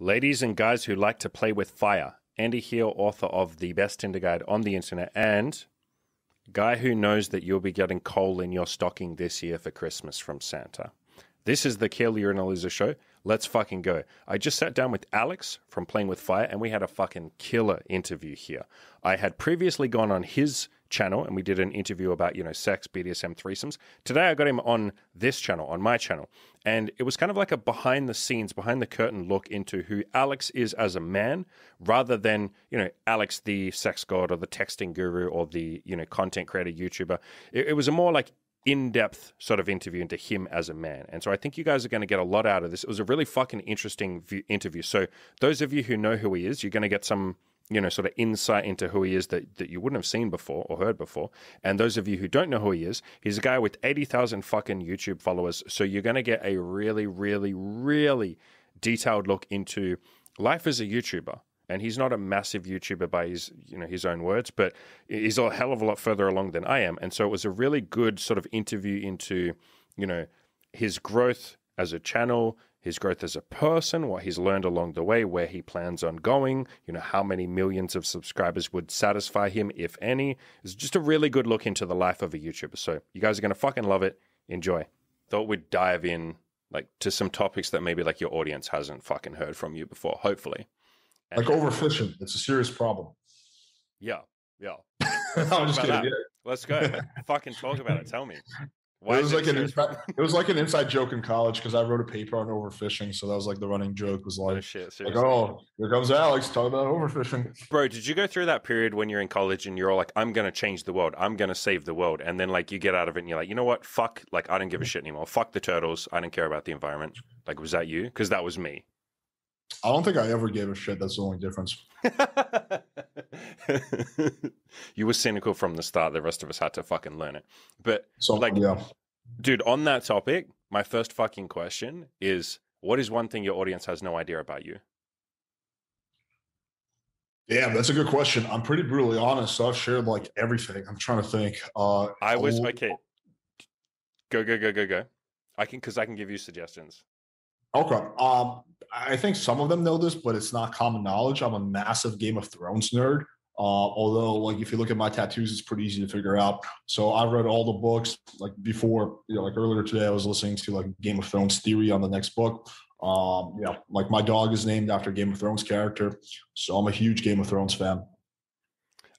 Ladies and guys who like to play with fire, Andy here, author of The Best Tinder Guide on the Internet, and guy who knows that you'll be getting coal in your stocking this year for Christmas from Santa. This is the Kelly and Eliza show. Let's fucking go. I just sat down with Alex from Playing with Fire, and we had a fucking killer interview here. I had previously gone on his channel, and we did an interview about, sex, BDSM, threesomes. Today, I got him on this channel, on my channel, and it was kind of like a behind-the-scenes, behind-the-curtain look into who Alex is as a man, rather than, Alex the sex god or the texting guru or the, content creator YouTuber. It was a more like in-depth sort of interview into him as a man. And so I think you guys are going to get a lot out of this. It was a really fucking interesting interview. So those of you who know who he is, you're going to get some, sort of insight into who he is that you wouldn't have seen before or heard before. And those of you who don't know who he is, he's a guy with 80,000 fucking YouTube followers. So you're going to get a really, really, really detailed look into life as a YouTuber. And he's not a massive YouTuber by his own words, but he's a hell of a lot further along than I am. And so it was a really good sort of interview into, his growth as a channel, his growth as a person, what he's learned along the way, where he plans on going, how many millions of subscribers would satisfy him, if any. It's just a really good look into the life of a YouTuber. So you guys are going to fucking love it. Enjoy. Thought we'd dive in to some topics that maybe your audience hasn't fucking heard from you before, hopefully. Like overfishing. It's a serious problem. Yeah. I'm just kidding. Yeah. Let's go. Fucking talk about it. Tell me. It was like an inside joke in college because I wrote a paper on overfishing. So that was the running joke was oh, shit, here comes Alex talking about overfishing. Bro, did you go through that period when you're in college and you're all like, I'm going to change the world. I'm going to save the world. And then you get out of it and you're like, you know what? Fuck. I don't give a shit anymore. Fuck the turtles. I don't care about the environment. Was that you? Because that was me. I don't think I ever gave a shit. That's the only difference. You were cynical from the start. The rest of us had to fucking learn it. But yeah. Dude, on that topic, my first fucking question is, what is one thing your audience has no idea about you? Yeah, that's a good question. I'm pretty brutally honest. So I've shared everything. I'm trying to think. Okay. Go. I can give you suggestions. Okay. I think some of them know this, but it's not common knowledge. I'm a massive Game of Thrones nerd. Although, if you look at my tattoos, it's pretty easy to figure out. So I read all the books. Before, earlier today, I was listening to Game of Thrones theory on the next book. My dog is named after a Game of Thrones character. So I'm a huge Game of Thrones fan.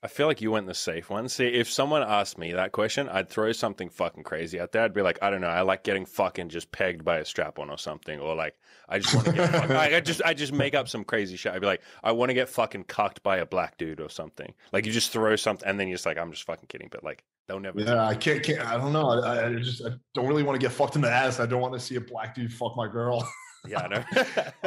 I feel like you went the safe one. See, if someone asked me that question, I'd throw something fucking crazy out there. I'd be like, I don't know, I like getting fucking just pegged by a strap-on or something. Or I just want to get fucking, I just make up some crazy shit. I'd be like, I want to get fucking cucked by a black dude or something. You just throw something and then you're just like, I'm just fucking kidding. But they'll never. Yeah, I can't, I don't know. I don't really want to get fucked in the ass. I don't want to see a black dude fuck my girl. Yeah, I know. It's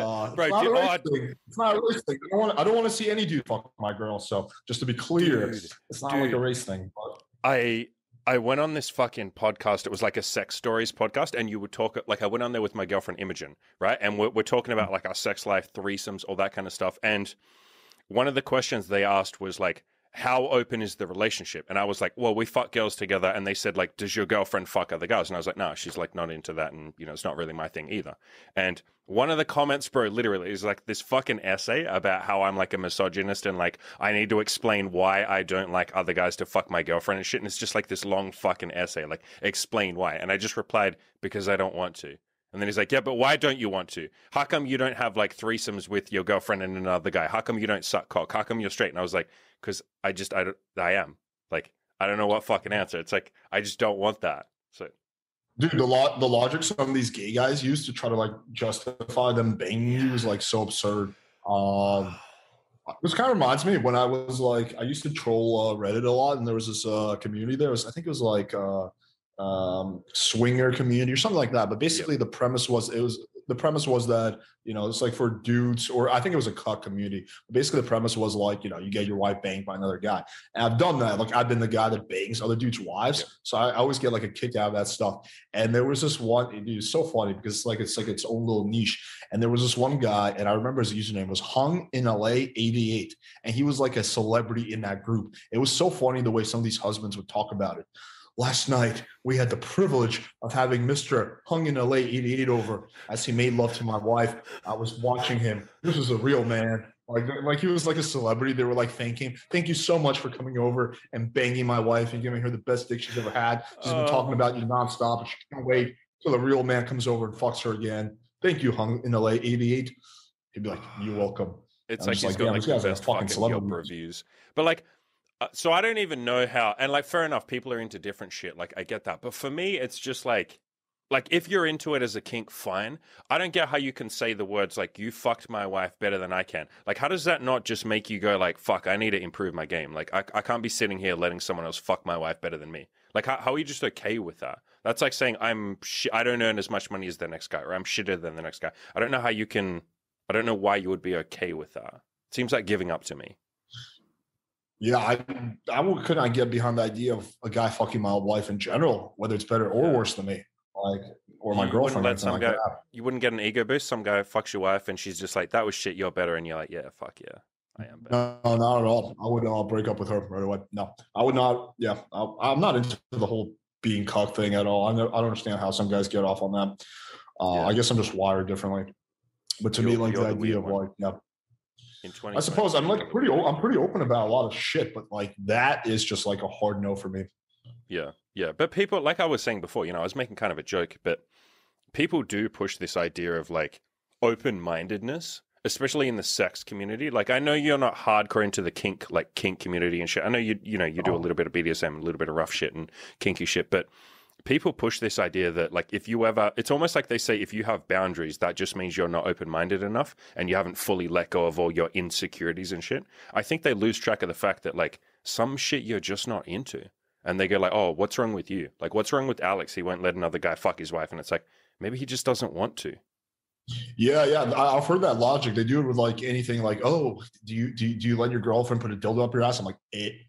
not a race thing. I don't want to see any dude fuck my girl. So just to be clear, it's not a race thing. But. I went on this fucking podcast. It was a sex stories podcast, and you would talk I went on there with my girlfriend Imogen, right? And we're talking about our sex life, threesomes, all that kind of stuff. And one of the questions they asked was how open is the relationship? And I was like, well, we fuck girls together. And they said, does your girlfriend fuck other girls? And I was like, no, she's not into that. And, it's not really my thing either. And one of the comments, bro, literally is this fucking essay about how I'm a misogynist and I need to explain why I don't like other guys to fuck my girlfriend and shit. And it's just this long fucking essay, explain why. And I just replied, because I don't want to. And then he's like, yeah, but why don't you want to? How come you don't have threesomes with your girlfriend and another guy? How come you don't suck cock? How come you're straight? And I was like, because I am. I don't know what fucking answer. It's I just don't want that. So, dude, the logic some of these gay guys use to try to justify them banging you is so absurd. This kind of reminds me when I was I used to troll Reddit a lot, and there was this community there. I think it was swinger community or something like that. But basically, the premise was that it's for dudes, or I think it was a cuck community. Basically, the premise was you get your wife banged by another guy. And I've done that. I've been the guy that bangs other dudes' wives. Yeah. So I always get a kick out of that stuff. And there was this one. It was so funny because it's its own little niche. And there was this one guy, and I remember his username was Hung in LA 88, and he was a celebrity in that group. It was so funny the way some of these husbands would talk about it. last night we had the privilege of having Mr. Hung in LA 88 over as he made love to my wife. I was watching him. This is a real man. Like he was like a celebrity. They were like thanking, thank you so much for coming over and banging my wife and giving her the best dick she's ever had. She's been talking about you nonstop. And she can't wait till the real man comes over and fucks her again. Thank you, Hung in LA 88. He'd be like, you're welcome. It's like he's got like the best fucking Yelp reviews. But like, so I don't even know how, and like, fair enough, people are into different shit. Like, I get that. But for me, it's just like if you're into it as a kink, fine. I don't get how you can say the words like, you fucked my wife better than I can. Like, how does that not just make you go like, fuck, I need to improve my game? Like, I can't be sitting here letting someone else fuck my wife better than me. Like, how are you just okay with that? That's like saying I don't earn as much money as the next guy, or I'm shitter than the next guy. I don't know how you can, I don't know why you would be okay with that. It seems like giving up to me. Yeah, I could not get behind the idea of a guy fucking my wife in general, whether it's better or worse than me. Like, or my girlfriend. Let some guy, you wouldn't get an ego boost. Some guy fucks your wife and she's just like, that was shit, you're better. And you're like, yeah, fuck yeah, I am better. No, not at all. I would break up with her right away. No, I would not. Yeah, I'm not into the whole being cuck thing at all. I don't understand how some guys get off on that. I guess I'm just wired differently. But to me, like the idea of like, yeah. I suppose I'm like pretty open about a lot of shit, but like that is just like a hard no for me. Yeah. Yeah. But people, like I was saying before, I was making kind of a joke, but people do push this idea of like open-mindedness, especially in the sex community. Like, I know you're not hardcore into the kink community and shit. I know you do a little bit of BDSM, a little bit of rough shit and kinky shit, but people push this idea that like it's almost like they say if you have boundaries, that just means you're not open-minded enough and you haven't fully let go of all your insecurities and shit. I think they lose track of the fact that like some shit you're just not into. And they go like, oh, what's wrong with you? Like, what's wrong with Alex? He won't let another guy fuck his wife. And it's like, maybe he just doesn't want to. Yeah. I've heard that logic. They do it with like anything like, oh, do you let your girlfriend put a dildo up your ass? I'm like,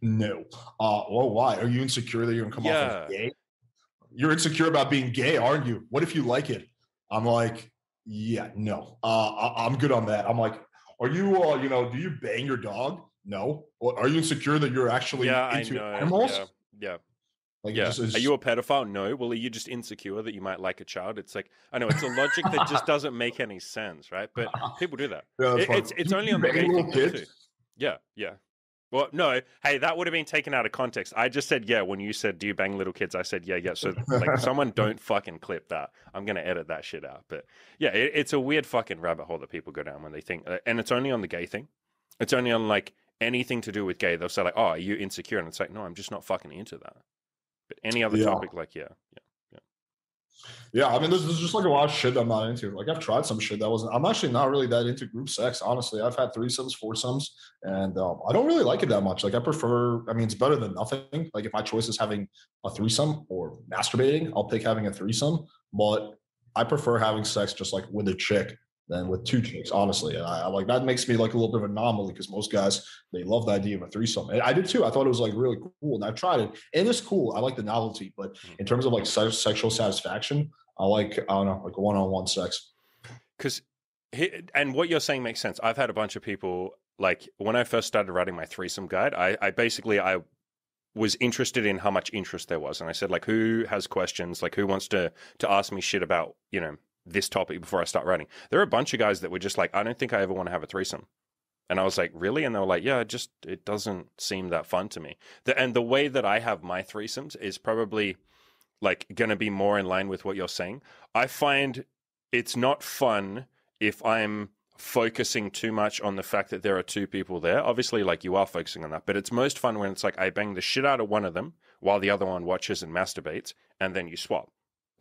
no. Well, why? Are you insecure that you're going to come off as gay? You're insecure about being gay, aren't you? What if you like it? I'm like, yeah, no. I'm good on that. I'm like, are you, do you bang your dog? No. Well, are you insecure that you're actually into animals? Yeah. Like, yeah. Are you a pedophile? No. Well, are you just insecure that you might like a child? It's like, I know it's a logic that just doesn't make any sense, right? But people do that. Yeah, it's only on the gay thing too. Yeah. Well, no. Hey, that would have been taken out of context. I just said yeah when you said, do you bang little kids? I said yeah. So like, someone don't fucking clip that. I'm gonna edit that shit out. But yeah, it's a weird fucking rabbit hole that people go down when they think, and it's only on the gay thing. It's only on like anything to do with gay. They'll say like, oh, are you insecure? And it's like, no, I'm just not fucking into that. But any other topic, like yeah. Yeah, I mean, there's just like a lot of shit I'm not into. Like, I've tried some shit that wasn't. I'm actually not really that into group sex, honestly. I've had threesomes, foursomes, and I don't really like it that much. Like, I prefer. I mean, it's better than nothing. Like, if my choice is having a threesome or masturbating, I'll pick having a threesome. But I prefer having sex just like with a chick than with two chicks, honestly. And I like that makes me like a little bit of an anomaly because most guys they love the idea of a threesome. And I did too. I thought it was like really cool, and I've tried it. And it's cool. I like the novelty, but in terms of like sexual satisfaction, I don't know, like one-on-one sex. Because, and what you're saying makes sense. I've had a bunch of people, like, when I first started writing my threesome guide, I basically was interested in how much interest there was. And I said, like, who has questions? Like, who wants to ask me shit about, this topic before I start writing? There are a bunch of guys that were just like, I don't think I ever want to have a threesome. And I was like, really? And they were like, yeah, it doesn't seem that fun to me. And the way that I have my threesomes is probably like going to be more in line with what you're saying. I find it's not fun if I'm focusing too much on the fact that there are two people there. Obviously, like, you are focusing on that, but it's most fun when it's like I bang the shit out of one of them while the other one watches and masturbates, and then you swap.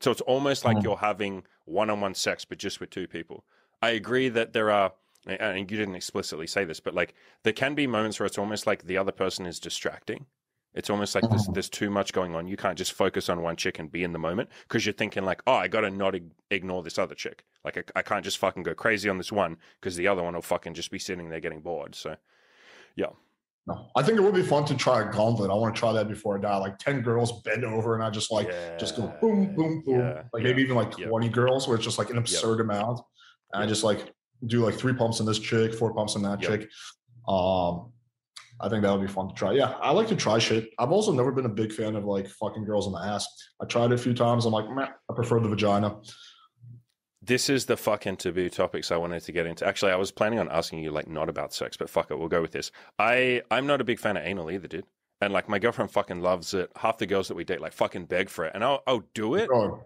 So it's almost like you're having one-on-one sex, but just with two people. I agree that there are, and you didn't explicitly say this, but like there can be moments where it's almost like the other person is distracting. It's almost like there's too much going on. You can't just focus on one chick and be in the moment because you're thinking like, oh, I got to not ignore this other chick. Like, I can't just fucking go crazy on this one because the other one will fucking just be sitting there getting bored. So, yeah. No, I think it would be fun to try a gauntlet. I want to try that before I die. Like 10 girls bend over and I just just go boom, boom, boom. Maybe even like 20 girls where it's just like an absurd amount. And I just like do like 3 pumps in this chick, 4 pumps in that chick. I think that would be fun to try. Yeah, I like to try shit. I've also never been a big fan of like fucking girls in the ass. I tried it a few times. I'm like, meh, I prefer the vagina. This is the fucking taboo topics I wanted to get into. Actually, I was planning on asking you like not about sex, but fuck it, we'll go with this. I'm not a big fan of anal either, dude. And like my girlfriend fucking loves it. Half the girls that we date like fucking beg for it, and I'll do it. Oh,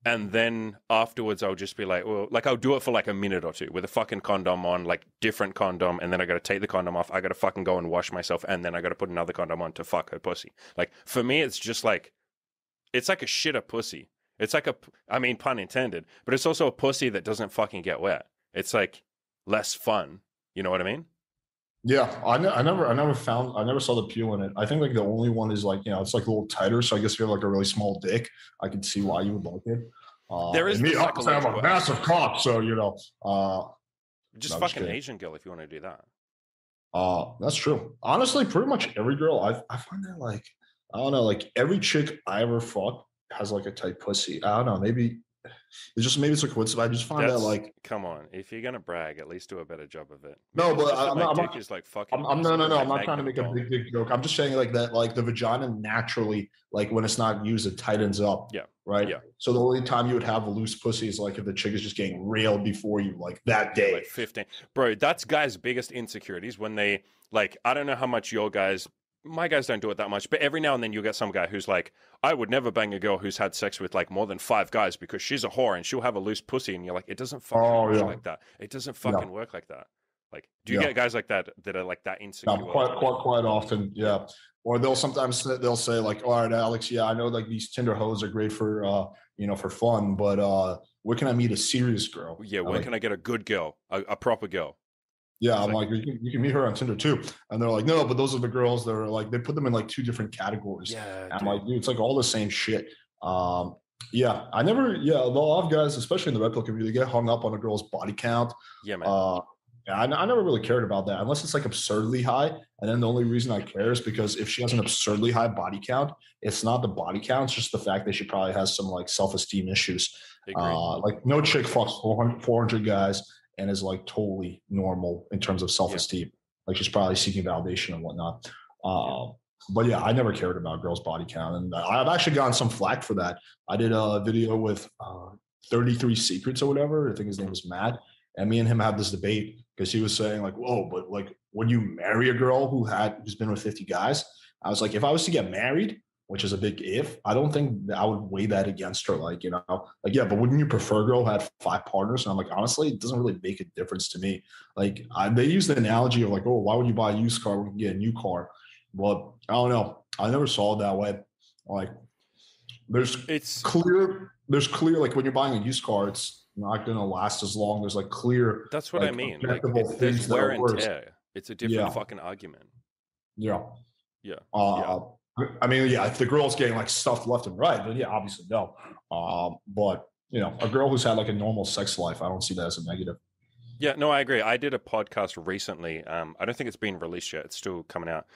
And then afterwards, I'll just be like, well, like I'll do it for like a minute or two with a fucking condom on, like different condom, and then I got to take the condom off. I got to fucking go and wash myself, and then I got to put another condom on to fuck her pussy. Like for me, it's just like, it's like a shitter pussy. It's like I mean, pun intended, but it's also a pussy that doesn't fucking get wet. It's like less fun. You know what I mean? yeah. I never saw the appeal in it. I think like the only one is like, it's like a little tighter. So I guess if you have like a really small dick, I can see why you would like it. There is and me, the I have a psychological massive cock, so just no, fucking Asian girl if you want to do that. that's true. Honestly, pretty much every girl I find that like I don't know, like every chick I ever fucked has like a tight pussy. I don't know, maybe it's a coincidence. I just find that like Come on, if you're gonna brag, at least do a better job of it. no, Because but just that I'm my not, dick is like fucking no, no, massive, no. like I'm not trying to Magnum make a dong. big joke. I'm just saying like that, like the vagina naturally, like when it's not used, it tightens up. Yeah, Right. yeah. So the only time you would have a loose pussy is like if the chick is just getting railed before you, like that Yeah, day. like 15. Bro, that's guys' biggest insecurities when they, like, I don't know how much my guys don't do it that much, but every now and then you'll get some guy who's like, I would never bang a girl who's had sex with like more than 5 guys because she's a whore and she'll have a loose pussy. And you're like, it doesn't fucking work like that. It doesn't fucking work like that. Like, do you get guys like that are like that insecure? No, quite often, yeah. Or they'll say like, all right, Alex, yeah, I know like these Tinder hoes are great for for fun, but where can I meet a serious girl? Yeah, where can I get a good girl, a proper girl? Yeah, I'm like, you can meet her on Tinder too. And they're like, no, but those are the girls that are like, they put them in like 2 different categories. Yeah, and I'm like, dude, it's like all the same shit. Yeah, a lot of guys, especially in the red pill community, get hung up on a girl's body count. Yeah, man. Yeah, I never really cared about that unless it's like absurdly high. And then the only reason I care is because if she has an absurdly high body count, it's not the body count, it's just the fact that she probably has some like self-esteem issues. Like no chick fucks 400 guys and is like totally normal in terms of self-esteem. Like she's probably seeking validation and whatnot. But yeah, I never cared about girls' body count. And I've actually gotten some flack for that. I did a video with 33 Secrets or whatever. I think his name was Matt. And me and him had this debate because he was saying like, whoa, but like when you marry a girl who's been with 50 guys, I was like, if I was to get married, which is a big if, I don't think that I would weigh that against her. Like, yeah, but wouldn't you prefer a girl who had 5 partners? And I'm like, honestly, it doesn't really make a difference to me. Like they use the analogy of like, oh, why would you buy a used car when you can get a new car? But I don't know. I never saw it that way. Like there's clear, like when you're buying a used car, it's not going to last as long. There's like clear. That's what I mean. Like there's wear and tear. It's a different fucking argument. Yeah. Yeah. I mean, yeah, if the girl's getting like stuffed left and right, then yeah, obviously no. But a girl who's had like a normal sex life, I don't see that as a negative. Yeah, no, I agree. I did a podcast recently. I don't think it's been released yet. It's still coming out.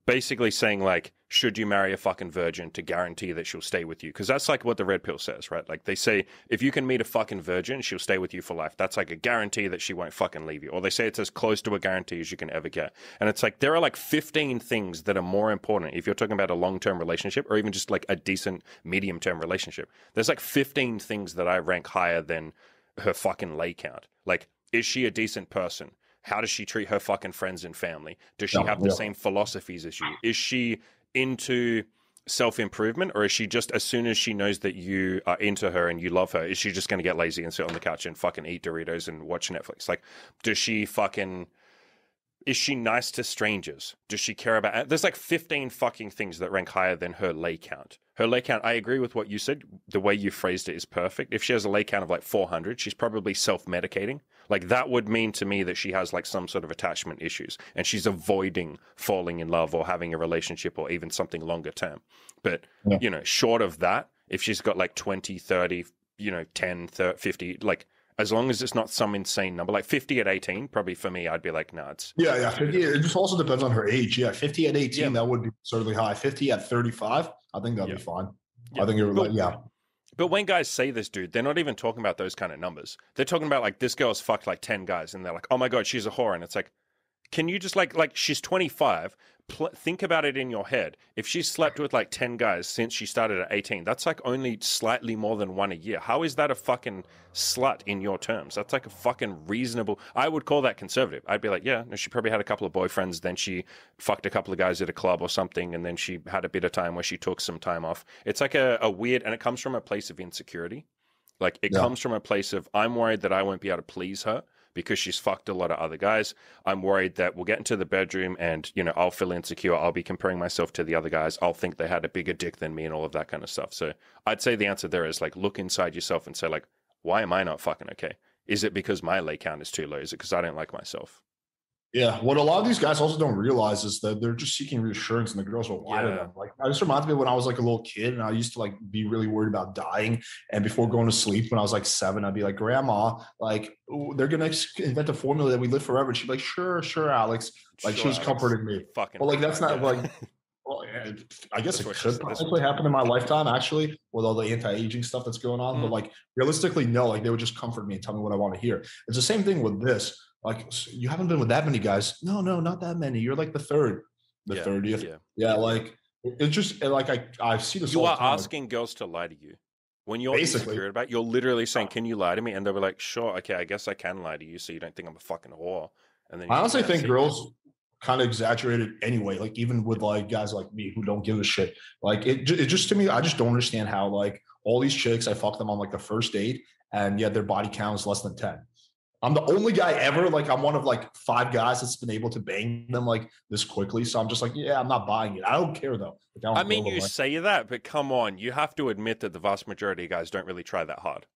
Basically saying like, should you marry a fucking virgin to guarantee that she'll stay with you? Because that's like what the red pill says, right? Like they say, if you can meet a fucking virgin, she'll stay with you for life. That's like a guarantee that she won't fucking leave you. Or they say it's as close to a guarantee as you can ever get. And it's like, there are like 15 things that are more important if you're talking about a long-term relationship or even just like a decent medium-term relationship. There's like 15 things that I rank higher than her fucking lay count. Like, is she a decent person? How does she treat her fucking friends and family? Does she have the same philosophies as you? Is she into self-improvement, or is she just, as soon as she knows that you are into her and you love her, is she just going to get lazy and sit on the couch and fucking eat Doritos and watch Netflix? Like, is she nice to strangers? Does she care about... There's like 15 fucking things that rank higher than her lay count. Her lay count, I agree with what you said. The way you phrased it is perfect. If she has a lay count of like 400, she's probably self-medicating. Like that would mean to me that she has like some sort of attachment issues and she's avoiding falling in love or having a relationship or even something longer term. But, short of that, if she's got like 20, 30, 10, 30, 50, like as long as it's not some insane number, like 50 at 18, probably for me, I'd be like, no, it's... Yeah. 50, it just also depends on her age. Yeah, 50 at 18, that would be certainly high. 50 at 35, I think that'd be fine. Yeah. I think it would But when guys say this, dude, they're not even talking about those kind of numbers. They're talking about like, this girl's fucked like 10 guys and they're like, oh my God, she's a whore. And it's like, Can you just like she's 25? Think about it in your head. If she's slept with like 10 guys since she started at 18, that's like only slightly more than one a year. How is that a fucking slut in your terms? That's like a fucking reasonable. I would call that conservative. I'd be like, yeah, no, she probably had a couple of boyfriends, then she fucked a couple of guys at a club or something, and then she had a bit of time where she took some time off. It's like a weird, and it comes from a place of insecurity. Like it comes from a place of, I'm worried that I won't be able to please her because she's fucked a lot of other guys. I'm worried that we'll get into the bedroom and, you know, I'll feel insecure. I'll be comparing myself to the other guys. I'll think they had a bigger dick than me and all of that kind of stuff. So I'd say the answer there is like, look inside yourself and say like, why am I not fucking okay? Is it because my lay count is too low? Is it because I don't like myself? Yeah, what a lot of these guys also don't realize is that they're just seeking reassurance, and the girls will lie to them. Like, this reminds me of when I was like a little kid, and I used to like be really worried about dying. And before going to sleep, when I was like 7, I'd be like, "Grandma, like, they're gonna invent a formula that we live forever." And she'd be like, "Sure, sure, Alex." Like, she was comforting me. But like, that's not like. Well, I guess it could possibly happen in my lifetime, actually, with all the anti-aging stuff that's going on. But like, realistically, no. Like, they would just comfort me and tell me what I want to hear. It's the same thing with this. Like, you haven't been with that many guys. No, not that many. You're like the 30th. Yeah, like it's just like I see this. You are asking girls to lie to you when you're insecure about it. You're literally saying, "Can you lie to me?" And they were like, "Sure, okay, I guess I can lie to you, so you don't think I'm a fucking whore." And then I honestly think girls kind of exaggerate it anyway. Like even with like guys like me who don't give a shit. Like it just to me, I just don't understand how like all these chicks, I fuck them on like the first date, and yet their body count is less than 10. I'm the only guy ever, like I'm one of like 5 guys that's been able to bang them like this quickly. So I'm just like, yeah, I'm not buying it. I don't care though. I mean, you say that, but come on, you have to admit that the vast majority of guys don't really try that hard.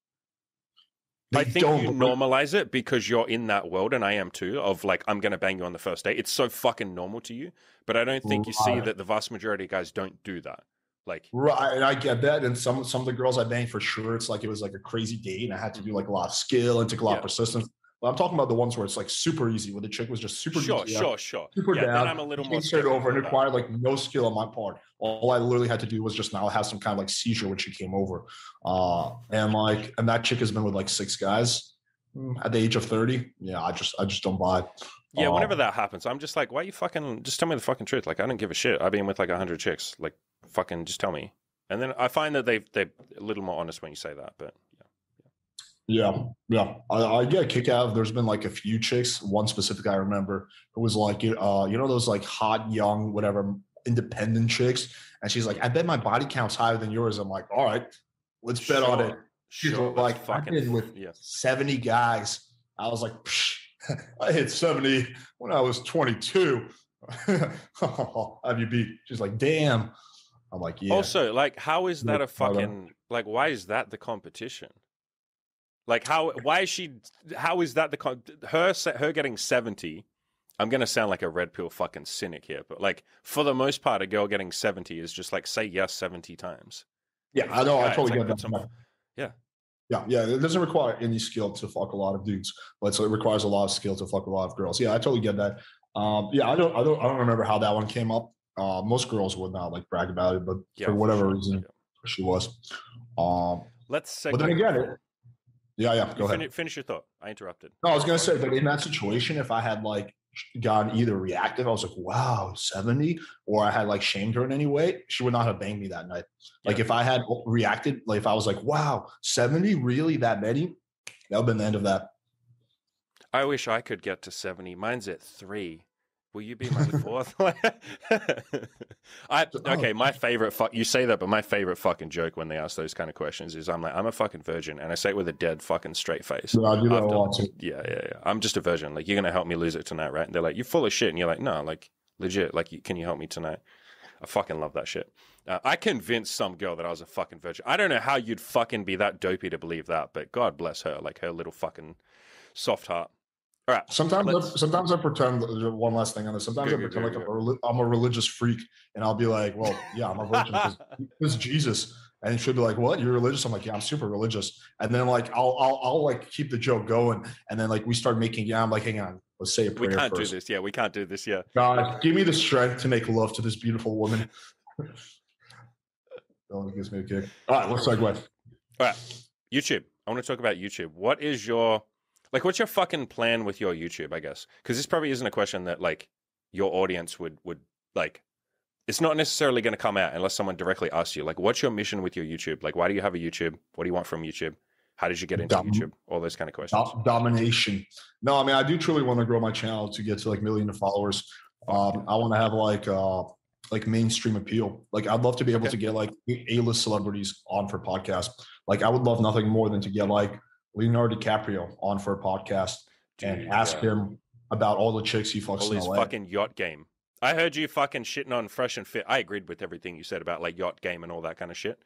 I think you normalize it because you're in that world, and I am too, of like, I'm going to bang you on the first date. It's so fucking normal to you, but I don't think you see that the vast majority of guys don't do that. Like, right, and I get that. And some of the girls I banged, for sure, it's like it was like a crazy date, and I had to do like a lot of skill and took a lot of persistence. But I'm talking about the ones where it's like super easy, where the chick was just super sure. super down. Then I'm a little more straight over and required like no skill on my part. All I literally had to do was just now have some kind of like seizure when she came over, and that chick has been with like 6 guys at the age of 30. Yeah, I just don't buy it. Yeah, whenever that happens, I'm just like, why you fucking just tell me the fucking truth? Like, I don't give a shit. I've been with like 100 chicks. Like, fucking just tell me. And then I find that they're a little more honest when you say that. But yeah. I get a kick out of. There's been like a few chicks. One specific I remember who was like, you know, those like hot, young, whatever, independent chicks. And she's like, I bet my body count's higher than yours. I'm like, all right, let's bet on it. She's like, I've been with 70 guys. I was like, psh. I hit 70 when I was 22. Have you beat? She's like, damn. I'm like, yeah. Also, like, how is that a fucking, like, why is that the competition? Like, how is that her getting 70? I'm going to sound like a red pill fucking cynic here, but like, for the most part, a girl getting 70 is just like, say yes 70 times. Yeah, I know. I totally get that. Yeah. It doesn't require any skill to fuck a lot of dudes, but so it requires a lot of skill to fuck a lot of girls. Yeah, I totally get that. I don't remember how that one came up. Most girls would not like brag about it, but for whatever reason, she was. Let's say. But then again, go ahead. Finish your thought. I interrupted. No, I was gonna say, but in that situation, if I had like gotten either reactive, I was like, wow, 70, or I had like shamed her in any way, she would not have banged me that night. Like if I had reacted, like if I was like, wow, 70, really that many, that would have been the end of that. I wish I could get to 70. Mine's at 3. Will you be my 4th? Okay, my favorite you say that, but my favorite fucking joke when they ask those kind of questions is I'm like, I'm a fucking virgin, and I say it with a dead fucking straight face. Yeah, I do that a lot too. Yeah. I'm just a virgin. Like, you're gonna help me lose it tonight, right? And they're like, you're full of shit, and you're like, no, like legit. Like, can you help me tonight? I fucking love that shit. I convinced some girl that I was a fucking virgin. I don't know how you'd fucking be that dopey to believe that, but God bless her, like her little fucking soft heart. All right. Sometimes I pretend. One last thing on this. Sometimes I pretend like I'm a religious freak, and I'll be like, "Well, yeah, I'm a virgin because Jesus." And she'll be like, "What? You're religious?" I'm like, "Yeah, I'm super religious." And then like I'll like keep the joke going, and then like we start making. Yeah, I'm like, "Hang on, let's say a prayer." We can't do this. Yeah, we can't do this. Yeah. God, give me the strength to make love to this beautiful woman. That gives me a kick. All right, let's segue. All right, YouTube. I want to talk about YouTube. What is your Like, what's your fucking plan with your YouTube, I guess? Because this probably isn't a question that, like, your audience would like, it's not necessarily going to come out unless someone directly asks you, like, what's your mission with your YouTube? Like, why do you have a YouTube? What do you want from YouTube? How did you get into YouTube? All those kind of questions. Domination. No, I mean, I do truly want to grow my channel to get to like million of followers. I want to have like mainstream appeal. Like, I'd love to be able to get like A-list celebrities on for podcasts. Like, I would love nothing more than to get like Leonardo DiCaprio on for a podcast and ask him about all the chicks he fucks all in his LA. Fucking yacht game. I heard you fucking shitting on Fresh and Fit. I agreed with everything you said about like yacht game and all that kind of shit.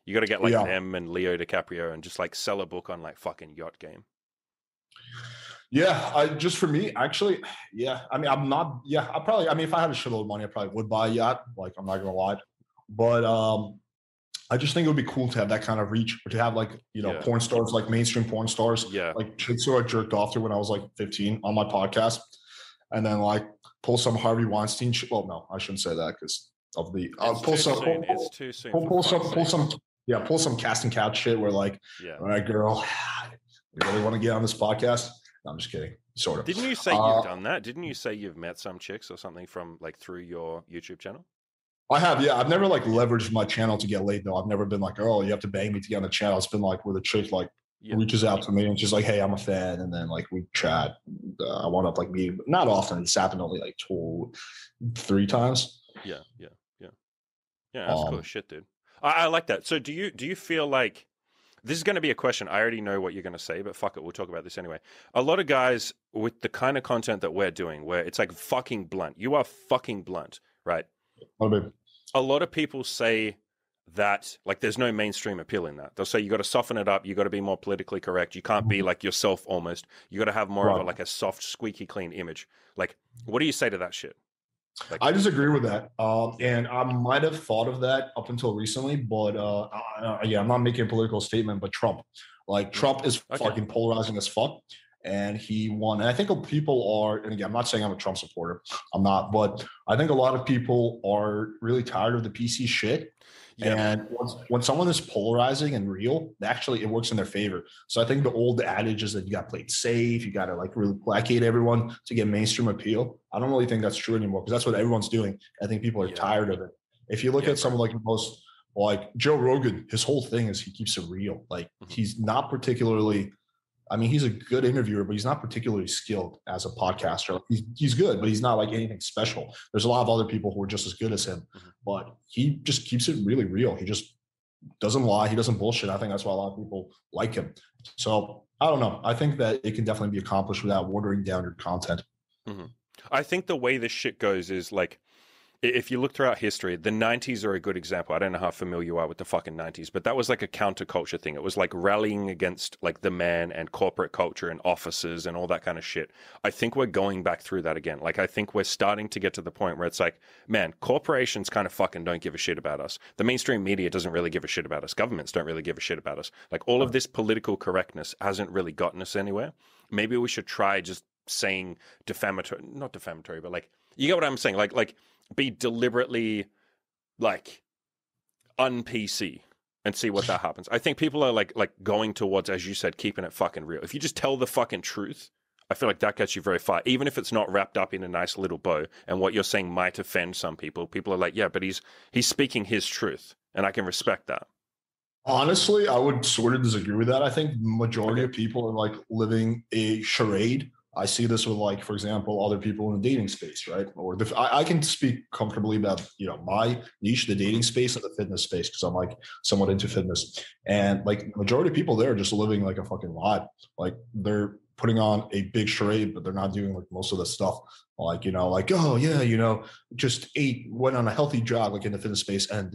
You got to get like them and Leo DiCaprio and just like sell a book on like fucking yacht game. Yeah, for me, actually, yeah. I mean, I'm not. Yeah, I mean, if I had a shitload of money, I probably would buy a yacht. Like, I'm not gonna lie, but I just think it would be cool to have that kind of reach, or to have like porn stars, like mainstream porn stars, like chicks who I jerked off to when I was like 15 on my podcast, and then like pull some Harvey Weinstein shit. Well, no, I shouldn't say that because of the it's too soon. Pull some casting couch shit where like, all right, girl, you really want to get on this podcast? No, I'm just kidding. Sort of. Didn't you say you've done that? Didn't you say you've met some chicks or something from like through your YouTube channel? I have, yeah. I've never like leveraged my channel to get laid though. I've never been like, oh, you have to bang me to get on the channel. It's been like where the chick like reaches out to me and she's like, hey, I'm a fan, and then like we chat. I wound up like meeting, not often. It's happened only like 2-3 times. Yeah, that's cool shit, dude. I like that. So do you feel like this is going to be a question? I already know what you're going to say, but fuck it, we'll talk about this anyway. A lot of guys with the kind of content that we're doing, where it's like fucking blunt. You are fucking blunt, right? A lot of people say that like there's no mainstream appeal in that. They'll say you got to soften it up. You got to be more politically correct. You can't be like yourself almost. You got to have more of a, like a soft, squeaky clean image. Like, what do you say to that shit? Like, I disagree with that. And I might have thought of that up until recently, but I'm not making a political statement, but Trump is fucking polarizing as fuck. And he won. And I think people are, and again, I'm not saying I'm a Trump supporter. I'm not, but I think a lot of people are really tired of the PC shit. Yeah. And when someone is polarizing and real, actually it works in their favor. So I think the old adage is that you got to play it safe. You got to like really placate everyone to get mainstream appeal. I don't really think that's true anymore because that's what everyone's doing. I think people are tired of it. If you look at someone like most, like Joe Rogan, his whole thing is he keeps it real. Like he's not particularly, I mean, he's a good interviewer, but he's not particularly skilled as a podcaster. He's good, but he's not like anything special. There's a lot of other people who are just as good as him, but he just keeps it really real. He just doesn't lie. He doesn't bullshit. I think that's why a lot of people like him. So I don't know. I think that it can definitely be accomplished without watering down your content. I think the way this shit goes is like, if you look throughout history, the 90s are a good example. I don't know how familiar you are with the fucking 90s, but that was like a counterculture thing. It was like rallying against like the man and corporate culture and offices and all that kind of shit. I think we're going back through that again. Like, I think we're starting to get to the point where it's like, man, corporations kind of fucking don't give a shit about us. The mainstream media doesn't really give a shit about us. Governments don't really give a shit about us. Like, all of this political correctness hasn't really gotten us anywhere. Maybe we should try just saying not defamatory, but like, you get what I'm saying? Like, be deliberately like un-PC and see what that happens. I think people are like going towards, as you said, keeping it fucking real. If you just tell the fucking truth, I feel like that gets you very far, even if it's not wrapped up in a nice little bow. And what you're saying might offend some people. People are like, yeah, but he's speaking his truth, and I can respect that. Honestly, I would sort of disagree with that. I think majority of people are like living a charade. I see this with, like, for example, other people in the dating space, right? Or I can speak comfortably about, my niche, the dating space and the fitness space, because I'm like somewhat into fitness. And like the majority of people there are just living like a fucking lie. Like they're putting on a big charade, but they're not doing like most of the stuff. Like, like, oh yeah, just went on a healthy jog, like in the fitness space, and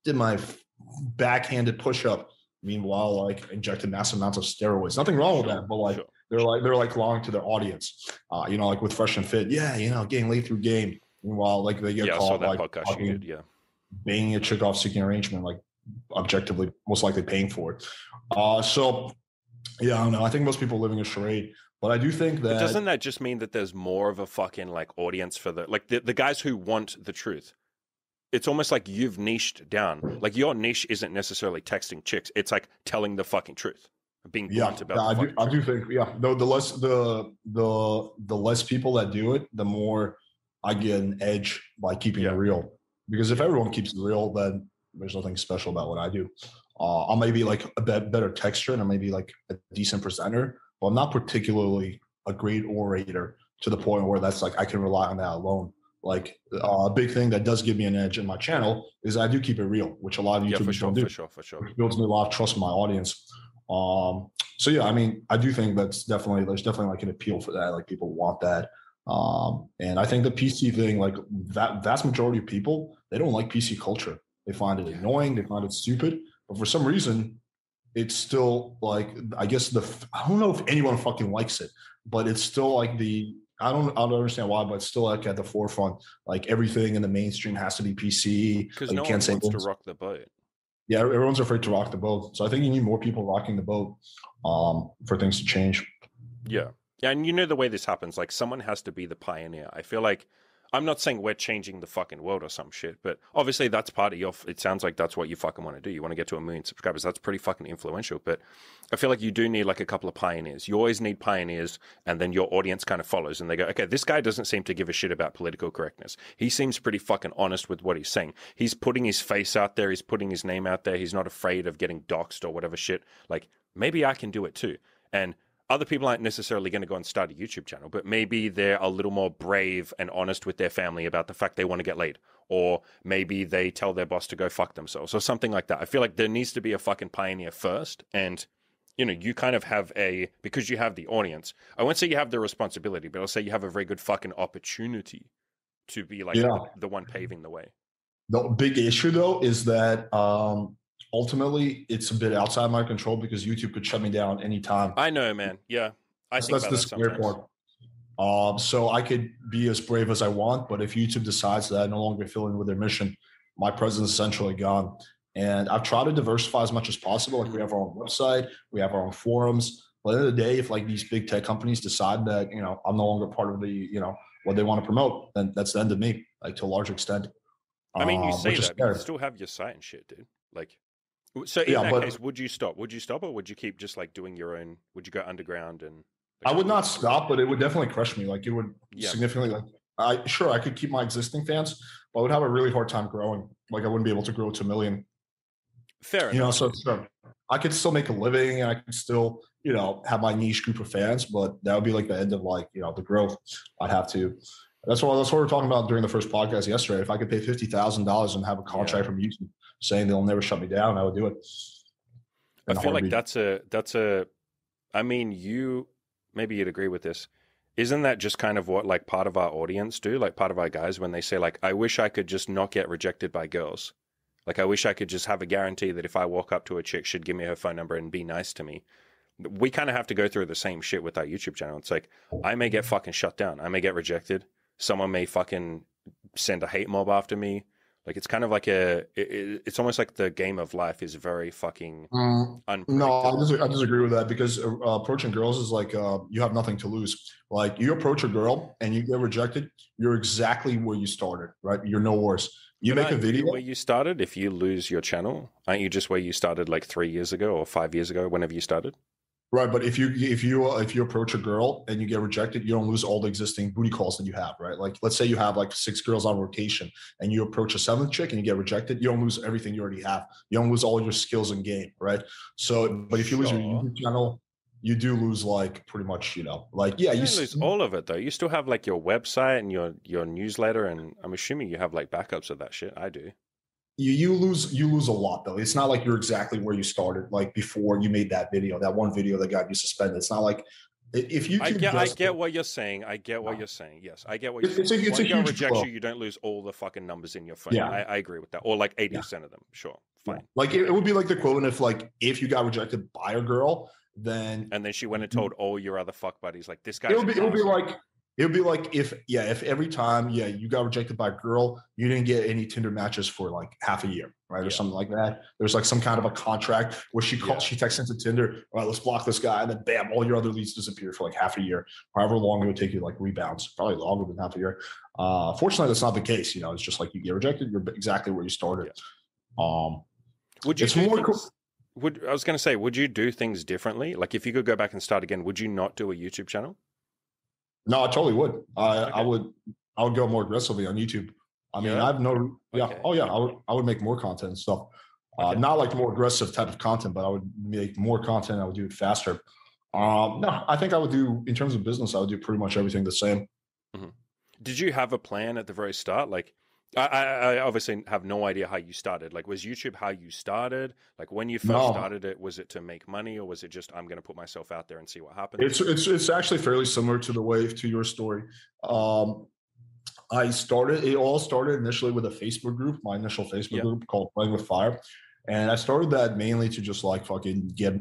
did my backhanded push-up. Meanwhile, like injected massive amounts of steroids. Nothing wrong with that, but like they're lying to their audience. Like with Fresh and Fit, getting laid through game. Meanwhile, like they get caught like banging a chick off seeking arrangement, like objectively most likely paying for it. So yeah, I don't know. I think most people are living a charade. But I do think that... But doesn't that just mean that there's more of a fucking like audience for the guys who want the truth? It's almost like you've niched down. Like your niche isn't necessarily texting chicks. It's like telling the fucking truth. being Yeah, blunt about I the do. fucking I do truth. think. Yeah, no. The less people that do it, the more I get an edge by keeping it Yeah, real. Because if yeah, everyone keeps it real, then there's nothing special about what I do. I may be like a better texture, and I may be like a decent presenter, but I'm not particularly a great orator to the point where that's like I can rely on that alone. Like a big thing that does give me an edge in my channel is I do keep it real, which a lot of yeah, for YouTubers sure, don't do, for sure, for sure. which builds me a lot of trust in my audience. So yeah, I mean, I do think there's definitely like an appeal for that. Like people want that. And I think the PC thing, like that vast majority of people, they don't like PC culture. They find it Yeah, annoying. They find it stupid. But for some reason, it's still like I guess I don't know if anyone fucking likes it, but it's still like I don't understand why, but it's still like at the forefront. Like everything in the mainstream has to be PC. because Like you no can't one say wants to rock the boat. yeah, everyone's afraid to rock the boat. So I think you need more people rocking the boat for things to change. Yeah. Yeah, and you know the way this happens, like someone has to be the pioneer. I feel like I'm not saying we're changing the fucking world or some shit, but obviously that's part of it sounds like that's what you fucking want to do. You want to get to 1 million subscribers. That's pretty fucking influential, but I feel like you do need like a couple of pioneers. You always need pioneers, and then your audience kind of follows and they go, okay, this guy doesn't seem to give a shit about political correctness. He seems pretty fucking honest with what he's saying. He's putting his face out there, he's putting his name out there, he's not afraid of getting doxxed or whatever shit. Like maybe I can do it too. And other people aren't necessarily going to go and start a YouTube channel, but maybe they're a little more brave and honest with their family about the fact they want to get laid. Or maybe they tell their boss to go fuck themselves or something like that. I feel like there needs to be a fucking pioneer first. And, you know, you kind of have because you have the audience, I won't say you have the responsibility, but I'll say you have a very good fucking opportunity to be like Yeah. the one paving the way. The big issue though is that ultimately it's a bit outside my control because YouTube could shut me down anytime. I know, man. Yeah. I think That's about the that scary sometimes. part. So I could be as brave as I want, but if YouTube decides that I no longer feel in with their mission, my presence is essentially gone. And I've tried to diversify as much as possible. Like we have our own website, we have our own forums. But at the end of the day, if like these big tech companies decide that, you know, I'm no longer part of the, you know, what they want to promote, then that's the end of me, like to a large extent. I mean, you say Which is that, but you scary. still have your site and shit, dude. Like, so in Yeah, that case, but would you stop? Would you stop, or would you keep just like doing your own? Would you go underground and? I Like, would not stop, but it would definitely crush me. Like it would yeah, significantly like I could keep my existing fans, but I would have a really hard time growing. Like I wouldn't be able to grow to 1 million. fair You know, enough, so dude. sure. I could still make a living and I could still, you know, have my niche group of fans, but that would be like the end of like, you know, the growth. I'd have to. That's what we were talking about during the first podcast yesterday. If I could pay $50,000 and have a Yeah, contract from YouTube saying they'll never shut me down, I would do it I in a feel like heartbeat. that's a. I mean, maybe you'd agree with this. Isn't that just kind of what like part of our audience do? Like part of our guys when they say like, I wish I could just not get rejected by girls. Like I wish I could just have a guarantee that if I walk up to a chick, she'd give me her phone number and be nice to me. We kind of have to go through the same shit with our YouTube channel. It's like I may get fucking shut down. I may get rejected. Someone may fucking send a hate mob after me. Like it's kind of like it's almost like the game of life is very fucking No, unpredictable. I disagree with that because approaching girls is like you have nothing to lose. Like you approach a girl and you get rejected, you're exactly where you started, right? You're no worse. You But make a aren't you video, where you started? If you lose your channel, aren't you just where you started like 3 years ago or 5 years ago, whenever you started? right? But if you approach a girl and you get rejected, you don't lose all the existing booty calls that you have, right? Like let's say you have like 6 girls on rotation and you approach a seventh chick and you get rejected, you don't lose everything you already have. You don't lose all your skills in game, right? So, but if you lose your Sure. YouTube channel, you do lose like pretty much, you know, like yeah, You don't lose all of it though. You still have like your website and your newsletter, and I'm assuming you have like backups of that shit. I do. you lose a lot though. It's not like you're exactly where you started, like before you made that video, that one video that got you suspended. It's not like if YouTube I does, get what you're saying. I get what you're saying. Yes, I get what you're it's saying. a If it's a one girl huge rejects blow. you, you don't lose all the fucking numbers in your phone. Yeah, I agree with that. Or like yeah, 80% of them. Sure. yeah. Fine. Like it would be like the equivalent if you got rejected by a girl, then And then she went and told all your other fuck buddies, like, this it guy's would an be it would be asshole. like it would be like if every time you got rejected by a girl, you didn't get any Tinder matches for like half a year, right, or Yeah. something like that. There's like some kind of a contract where Yeah. she texts into Tinder, all right, let's block this guy, and then bam, all your other leads disappear for like half a year, however long it would take you to like rebounds, probably longer than half a year. Fortunately, that's not the case. You know, it's just like you get rejected, you're exactly where you started. Yeah. Um, Would you it's do more things? I was going to say, would you do things differently? Like if you could go back and start again, would you not do a YouTube channel? No, I totally would. I Okay. would. I would go more aggressively on YouTube. I mean, I Yeah. have no. Yeah. Okay. Oh yeah. I would make more content and stuff. Okay. Not like more aggressive type of content, but I would make more content. I would do it faster. No, I think I would do in terms of business. I would do pretty much everything the same. Mhm. Did you have a plan at the very start? Like, I obviously have no idea how you started. Like, was YouTube how you started? Like, when you first No, started it, was it to make money, or was it just I'm going to put myself out there and see what happens? it's actually fairly similar to the way to your story. Um, I started. It all started initially with a Facebook group, my initial Facebook Yeah. group called Playing with Fire, and I started that mainly to just like fucking get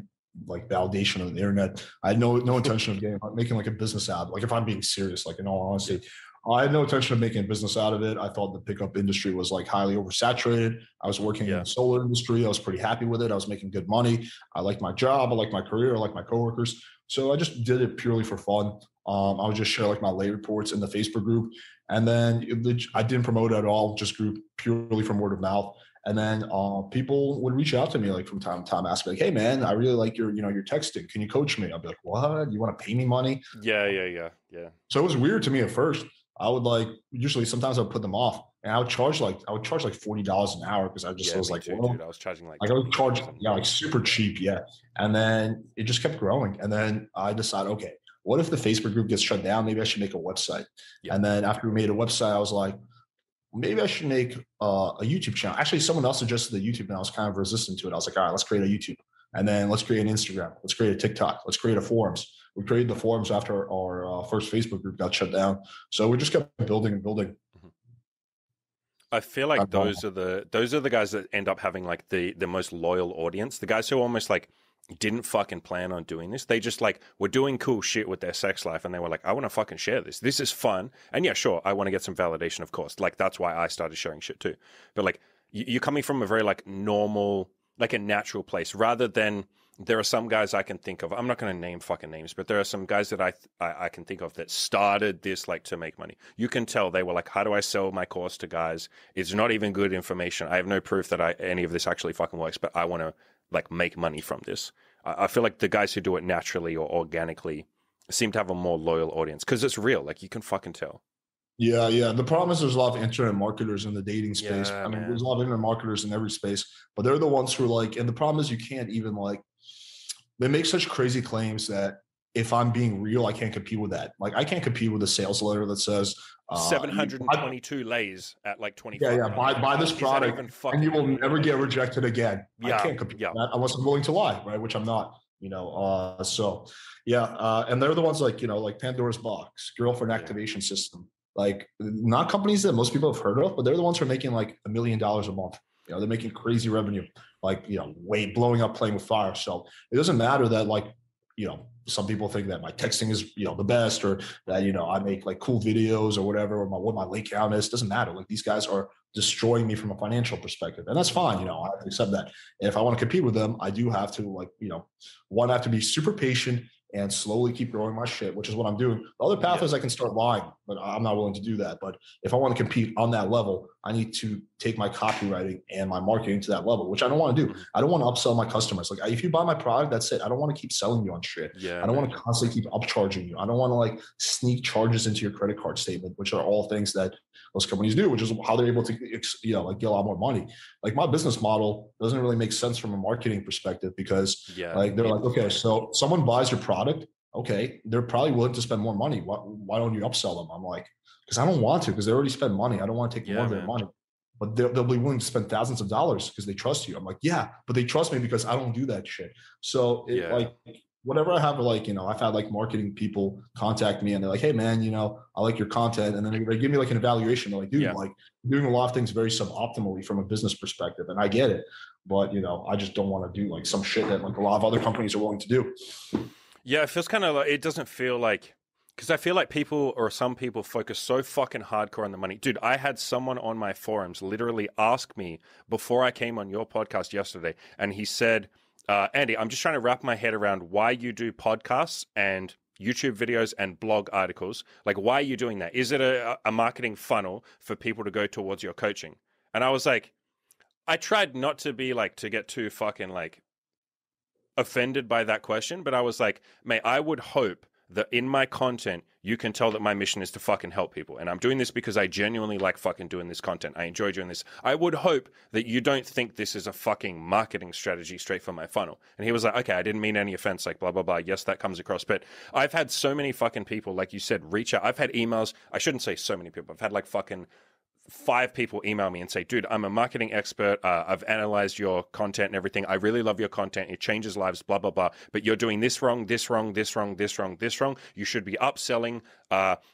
like validation on the internet. I had no intention of making like a business out. Like if I'm being serious, like in all Yeah. honesty, I had no intention of making a business out of it. I thought the pickup industry was like highly oversaturated. I was working in Yeah. the solar industry. I was pretty happy with it. I was making good money. I liked my job. I liked my career. I liked my coworkers. So I just did it purely for fun. I would just share like my lay reports in the Facebook group, and then I didn't promote it at all. Just grew purely from word of mouth. And then people would reach out to me like from time to time, ask me like, "Hey man, I really like your texting. Can you coach me?" I'd be like, "What? You want to pay me money?" Yeah. Yeah. Yeah. Yeah. So it was weird to me at first. I would like usually sometimes I would put them off, and I would charge like $40 an hour because I just Yeah. was Me like, too, dude. well, I was charging like like I would charge 20,000. yeah like super cheap, yeah. And then it just kept growing, and then I decided, okay, what if the Facebook group gets shut down? Maybe I should make a website. Yeah. And then after we made a website, I was like, maybe I should make a YouTube channel. Actually, someone else suggested the YouTube, and I was kind of resistant to it. I was like, all right, let's create a YouTube, and then let's create an Instagram, let's create a TikTok, let's create a forums. We created the forums after our first Facebook group got shut down, so we just kept building and building. Mhm. I feel like those are the guys that end up having like the most loyal audience. The guys who almost like didn't fucking plan on doing this. They just like were doing cool shit with their sex life, and they were like, I want to fucking share this. This is fun. And yeah, sure, I want to get some validation, of course. Like that's why I started sharing shit too. But like you're coming from a very like normal, like a natural place, rather than there are some guys I can think of. I'm not going to name fucking names, but there are some guys that I can think of that started this like to make money. You can tell they were like, how do I sell my course to guys? It's not even good information. I have no proof that any of this actually fucking works, but I want to like make money from this. I feel like the guys who do it naturally or organically seem to have a more loyal audience because it's real. Like you can fucking tell. Yeah, yeah. The problem is there's a lot of internet marketers in the dating space. Yeah, I mean, there's man. a lot of internet marketers in every space, but they're the ones who are like, and the problem is you can't even like, they make such crazy claims that if I'm being real, I can't compete with that. Like, I can't compete with a sales letter that says, buy, 722 lays at like yeah, 25 yeah, grand. buy this Is that product even and you fucking will real? never get rejected again. I Yeah, can't compete yeah, with that unless I'm willing to lie, right? Which I'm not, so yeah. And they're the ones like, like Pandora's Box, girlfriend yeah. activation system, like not companies that most people have heard of, but they're the ones who are making like $1 million a month. They're making crazy revenue, like, way blowing up Playing with Fire. So it doesn't matter that like, some people think that my texting is, the best, or that, I make like cool videos or whatever, or what my link count is. Doesn't matter. Like these guys are destroying me from a financial perspective. And that's fine. I have to accept that. And if I want to compete with them, I do have to like, one, I have to be super patient and slowly keep growing my shit, which is what I'm doing. The other path Yeah. is I can start lying, but I'm not willing to do that. But if I want to compete on that level, I need to take my copywriting and my marketing to that level, which I don't want to do. Mhm. I don't want to upsell my customers. Like if you buy my product, that's it. I don't want to keep selling you on shit. Yeah, I don't want man. to constantly keep upcharging you. I don't want to like sneak charges into your credit card statement, which are all things that those companies do, which is how they're able to, like get a lot more money. Like my business model doesn't really make sense from a marketing perspective because Yeah, like they're like, neither does okay, mine. so someone buys your product. Okay, they're probably willing to spend more money. Why don't you upsell them? I'm like, because I don't want to, because they already spend money. I don't want to take more Yeah, of their man. money, but they'll be willing to spend thousands of dollars because they trust you. I'm like, yeah, but they trust me because I don't do that shit. So it Yeah. like whatever I have, like, I've had like marketing people contact me and they're like, hey man, I like your content. And then they give me like an evaluation. They're like, dude, Yeah. like you're doing a lot of things very suboptimally from a business perspective. And I get it, but I just don't want to do like some shit that like a lot of other companies are willing to do. Yeah, it feels kind of like, it doesn't feel like, because I feel like people or some people focus so fucking hardcore on the money. Dude, I had someone on my forums literally ask me before I came on your podcast yesterday, and he said, Andy, I'm just trying to wrap my head around why you do podcasts and YouTube videos and blog articles. Like, why are you doing that? Is it a marketing funnel for people to go towards your coaching? And I was like, I tried not to be like, to get too fucking like offended by that question, but I was like, mate, I would hope that in my content, you can tell that my mission is to fucking help people. And I'm doing this because I genuinely like fucking doing this content. I enjoy doing this. I would hope that you don't think this is a fucking marketing strategy straight from my funnel. And he was like, okay, I didn't mean any offense, like blah, blah, blah. Yes, that comes across. But I've had so many fucking people, like you said, reach out. I've had emails. I shouldn't say so many people. I've had like fucking 5 people email me and say, dude, I'm a marketing expert. I've analyzed your content and everything. I really love your content. It changes lives, blah, blah, blah. But you're doing this wrong, this wrong, this wrong, this wrong, this wrong. You should be upselling.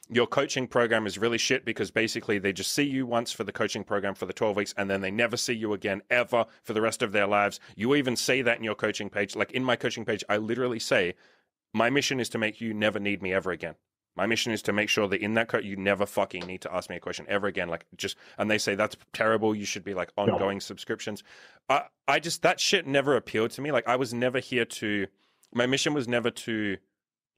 Your coaching program is really shit because basically they just see you once for the coaching program for the 12 weeks and then they never see you again ever for the rest of their lives. You even say that in your coaching page. Like in my coaching page, I literally say, my mission is to make you never need me ever again. My mission is to make sure that in that code, you never fucking need to ask me a question ever again. Like just, and they say that's terrible. You should be like ongoing subscriptions. I just, that shit never appealed to me. Like I was never here to, my mission was never to,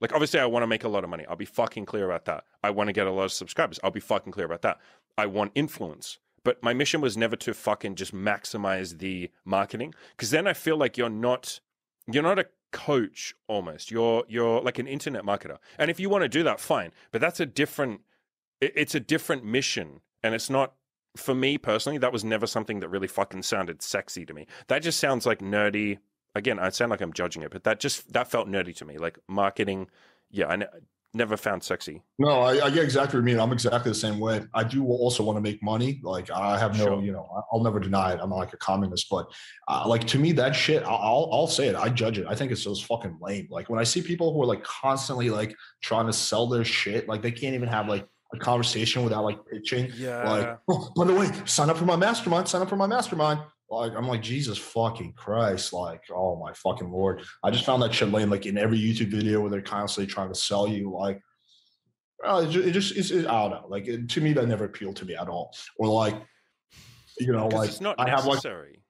like, obviously I want to make a lot of money. I'll be fucking clear about that. I want to get a lot of subscribers. I'll be fucking clear about that. I want influence. But my mission was never to fucking just maximize the marketing. Cause then I feel like you're not a coach almost. You're like an internet marketer. And if you want to do that, fine. But that's it's a different mission. And it's not, for me personally, that was never something that really fucking sounded sexy to me. That just sounds like nerdy. Again, I sound like I'm judging it, but that felt nerdy to me. Like marketing, yeah, never found sexy. No, I get exactly what you mean. I'm exactly the same way. I do also want to make money. Like I have no, I'll never deny it. I'm not like a communist, but like to me, that shit, I'll say it. I judge it. I think it's so fucking lame. Like when I see people who are like constantly like trying to sell their shit, like they can't even have like a conversation without like pitching. Yeah. Like, oh, by the way, sign up for my mastermind. Like I'm like, Jesus fucking Christ, like, oh my fucking Lord. I just found that shit lame, like in every YouTube video where they're constantly trying to sell you, like, I don't know. Like to me, that never appealed to me at all. Or like, like it's not I necessary.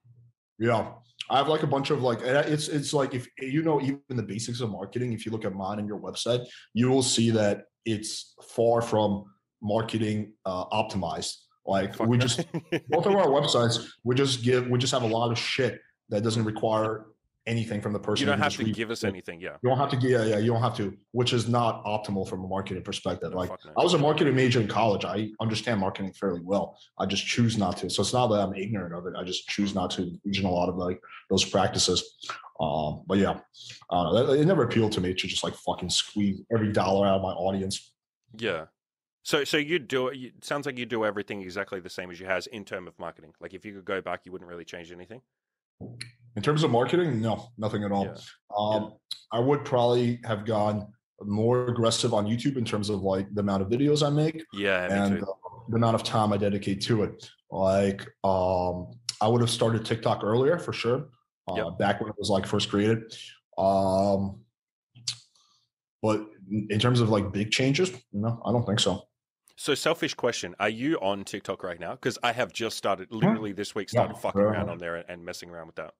I have like a bunch of like, it's like, if even the basics of marketing, if you look at mine and your website, you will see that it's far from marketing optimized. Like both of our websites, we just have a lot of shit that doesn't require anything from the person. You don't have to give us anything. Yeah. You don't have to. Yeah. You don't have to, which is not optimal from a marketing perspective. Like I was a marketing major in college. I understand marketing fairly well. I just choose not to. So it's not that I'm ignorant of it. I just choose not to engage in a lot of like those practices. But yeah, I don't know. It never appealed to me to just like fucking squeeze every dollar out of my audience. Yeah. So it sounds like you do everything exactly the same as you has in terms of marketing. Like if you could go back, you wouldn't really change anything. In terms of marketing, no, nothing at all. Yeah. I would probably have gone more aggressive on YouTube in terms of like the amount of videos I make, and the amount of time I dedicate to it. Like I would have started TikTok earlier for sure, back when it was like first created. But in terms of like big changes, no, I don't think so. So selfish question, are you on TikTok right now? Because I have just started, literally this week, fucking around on there and messing around with that.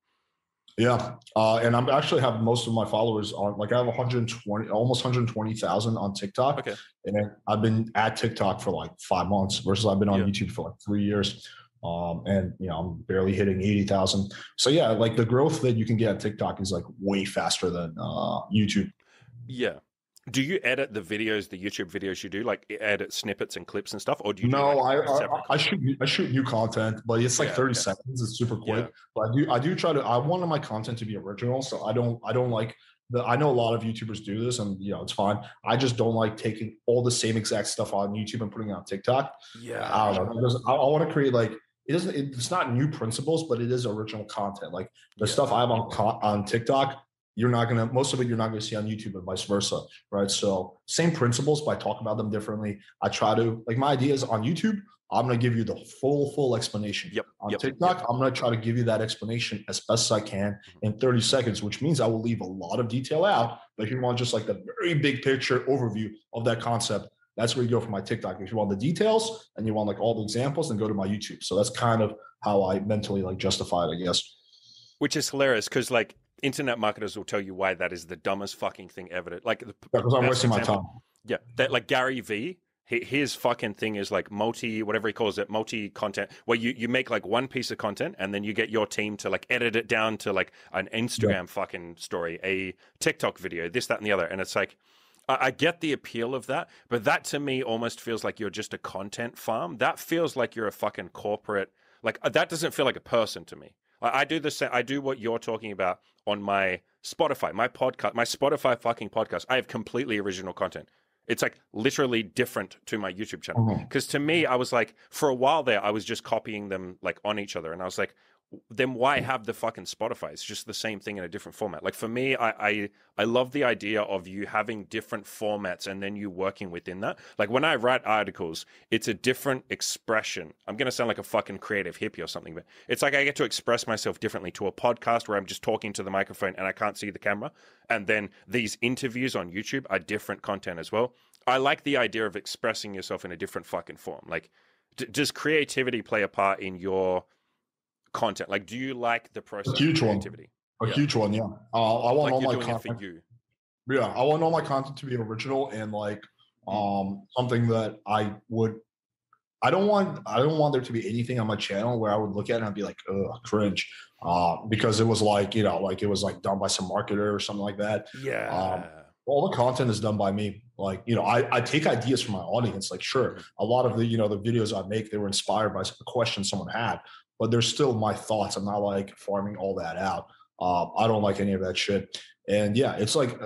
Yeah. And I'm actually have most of my followers on, like I have almost 120,000 on TikTok. Okay. And I've been at TikTok for like 5 months versus I've been on YouTube for like 3 years. And I'm barely hitting 80,000. So yeah, like the growth that you can get at TikTok is like way faster than YouTube. Yeah. Do you edit the videos, the YouTube videos you do, like edit snippets and clips and stuff, or do you? No, I shoot new content, but it's like 30 seconds. It's super quick. Yeah. But I do try to. I want my content to be original, so I don't like the. I know a lot of YouTubers do this, and it's fine. I just don't like taking all the same exact stuff on YouTube and putting it on TikTok. Yeah, I don't know. I want to create like it's not new principles, but it is original content. Like the stuff I have on TikTok. Most of it you're not going to see on YouTube and vice versa, right? So same principles, but I talk about them differently. I try to, like my ideas on YouTube, I'm going to give you the full explanation. On TikTok, I'm going to try to give you that explanation as best as I can in 30 seconds, which means I will leave a lot of detail out. But if you want just like the very big picture overview of that concept, that's where you go for my TikTok. If you want the details and you want like all the examples, then go to my YouTube. So that's kind of how I mentally like justify it, I guess. Which is hilarious because like, internet marketers will tell you why that is the dumbest fucking thing ever. Like, because I'm wasting my time. Yeah, that like Gary V. his fucking thing is like whatever he calls it, multi-content, where you make like one piece of content and then you get your team to like edit it down to like an Instagram fucking story, a TikTok video, this, that, and the other. And it's like, I get the appeal of that, but that to me almost feels like you're just a content farm. That feels like you're a fucking corporate, like that doesn't feel like a person to me. I do the same. I do what you're talking about on my Spotify, my podcast, my Spotify fucking podcast. I have completely original content. It's like literally different to my YouTube channel. Because to me, I was like, for a while there, I was just copying them like on each other. And I was like, then why have the fucking Spotify? It's just the same thing in a different format. Like for me, I love the idea of you having different formats and then you working within that. Like when I write articles, it's a different expression. I'm going to sound like a fucking creative hippie or something, but it's like I get to express myself differently to a podcast where I'm just talking to the microphone and I can't see the camera. And then these interviews on YouTube are different content as well. I like the idea of expressing yourself in a different fucking form. Like, does creativity play a part in your content? Like, do you like the process of creativity? Huge one, yeah. I want like all you're my doing content. it for you. Yeah, I want all my content to be original and like something that I don't want there to be anything on my channel where I would look at it and I'd be like, ugh, cringe. Because it was like, like it was like done by some marketer or something like that. Yeah. All the content is done by me. Like, I take ideas from my audience. Like, sure, a lot of the, the videos I make, they were inspired by a question someone had, but they're still my thoughts. I'm not like farming all that out. I don't like any of that shit. And yeah, it's like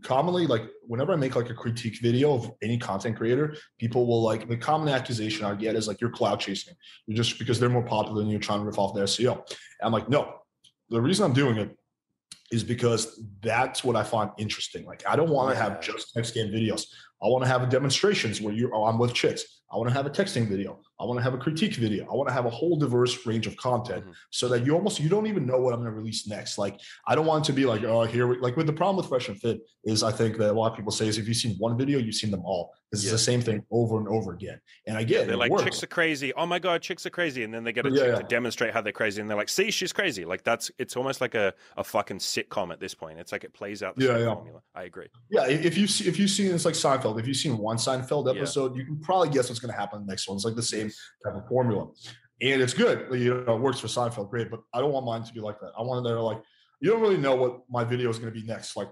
commonly, like whenever I make like a critique video of any content creator, people will like, the common accusation I get is like, you're cloud chasing. You're just because they're more popular than you're trying to rip off their SEO. And I'm like, no, the reason I'm doing it is because that's what I find interesting. Like, I don't want to have just text game videos. I want to have demonstrations where I'm with chicks. I want to have a texting video. I want to have a critique video. I want to have a whole diverse range of content so that you don't even know what I'm going to release next. Like, I don't want it to be like, like with the problem with Fresh and Fit is I think that a lot of people say is if you've seen one video, you've seen them all. It's the same thing over and over again. And I get it. They're like, works. chicks are crazy. Oh my God, chicks are crazy. And then they get a chick to demonstrate how they're crazy. And they're like, see, she's crazy. Like it's almost like a fucking sitcom at this point. It's like it plays out the same formula. I agree. Yeah. If you've seen, it's like Seinfeld, if you've seen one Seinfeld episode, you can probably guess what's going to happen in the next one. It's like the same type of formula. And it's good. It works for Seinfeld. Great. But I don't want mine to be like that. I want it to like, you don't really know what my video is going to be next. Like,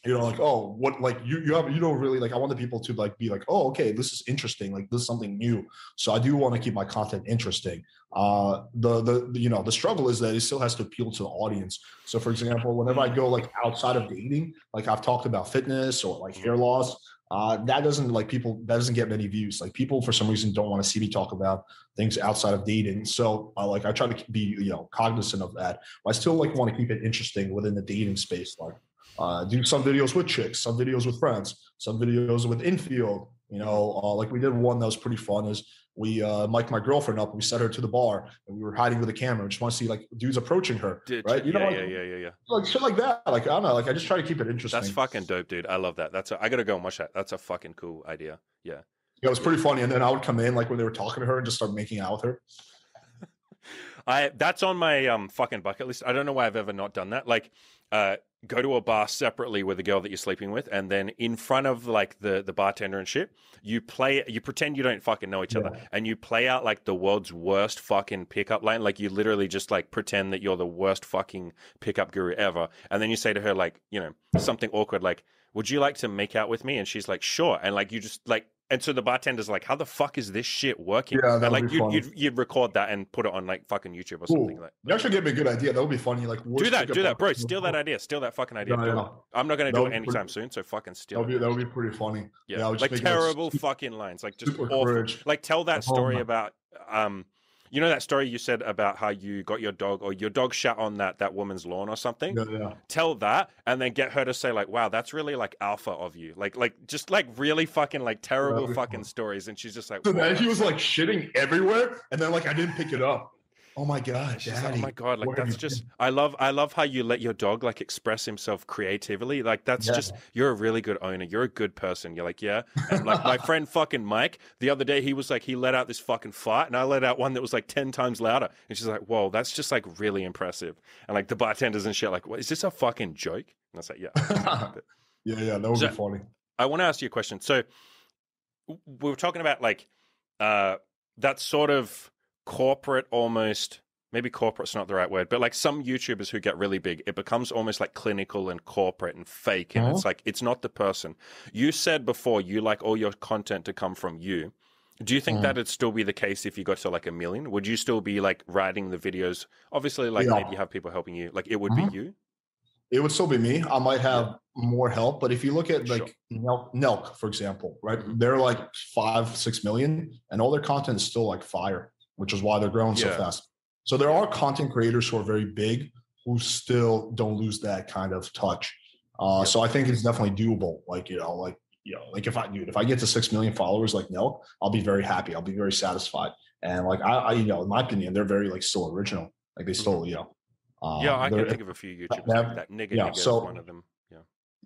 like, oh, what, like you don't really like, I want the people to like, be like, oh, okay, this is interesting. Like this is something new. So I do want to keep my content interesting. The struggle is that it still has to appeal to the audience. So for example, whenever I go like outside of dating, like I've talked about fitness or like hair loss, that doesn't get many views. Like people for some reason don't want to see me talk about things outside of dating. So I try to be, cognizant of that. But I still like want to keep it interesting within the dating space. Like, do some videos with chicks, some videos with friends, some videos with infield. Like we did one that was pretty fun. Is we mic'd my girlfriend up and we set her to the bar and we were hiding with a camera. We just want to see like dudes approaching her, right? Yeah. Like shit like that. Like I don't know. Like I just try to keep it interesting. That's fucking dope, dude. I love that. I gotta go and watch that. That's a fucking cool idea. Yeah. It was pretty funny. And then I would come in like when they were talking to her and just start making out with her. That's on my fucking bucket list. I don't know why I've ever not done that. Like, go to a bar separately with a girl that you're sleeping with, and then in front of like the bartender and shit, you pretend you don't fucking know each other, and you play out like the world's worst fucking pickup line. Like you literally just like pretend that you're the worst fucking pickup guru ever, and then you say to her like, something awkward like, "Would you like to make out with me?" And she's like, "Sure," and like you just like. And so the bartender's like, how the fuck is this shit working? Yeah, and like you'd record that and put it on like fucking YouTube or something like that. You actually gave me a good idea. That would be funny. Like do that, bro. Steal that idea. Steal that fucking idea. No. I'm not going to do it anytime soon, so fucking steal it. That would be pretty funny. Yeah, like terrible fucking lines. Like just awful. Courage. Like tell that story about that story you said about how you got your dog or your dog shat on that woman's lawn or something? Yeah. Tell that and then get her to say like, wow, that's really like alpha of you. Like just like really fucking like terrible fucking stories. And she's just like, so then he was like shitting everywhere. And then like, I didn't pick it up. Oh my God, Daddy, like, oh my God, like that's just I love how you let your dog like express himself creatively. Like that's just you're a really good owner. You're a good person. You're like, yeah. And like my friend fucking Mike, the other day he was like he let out this fucking fart and I let out one that was like 10 times louder. And she's like, whoa, that's just like really impressive. And like the bartenders and shit, like, what is this a fucking joke? And I was like, yeah. yeah, that would be funny. I want to ask you a question. So we were talking about like that sort of corporate almost. Maybe corporate's not the right word, but like some YouTubers who get really big, it becomes almost like clinical and corporate and fake. And it's like, it's not the person. You said before you like all your content to come from you. Do you think that'd still be the case if you got to like 1 million? Would you still be like writing the videos? Obviously, like maybe you have people helping you. Like it would be you? It would still be me. I might have more help, but if you look at like Sure. Nelk, for example, right? They're like 5-6 million, and all their content is still like fire, which is why they're growing so fast. So there are content creators who are very big who still don't lose that kind of touch. So I think it's definitely doable. Like like if I get to 6 million followers like Nelk, I'll be very happy. I'll be very satisfied. And like I in my opinion, they're very like still original. Like they still Yeah, I can think of a few YouTubers like that. Nigga Higga is one of them.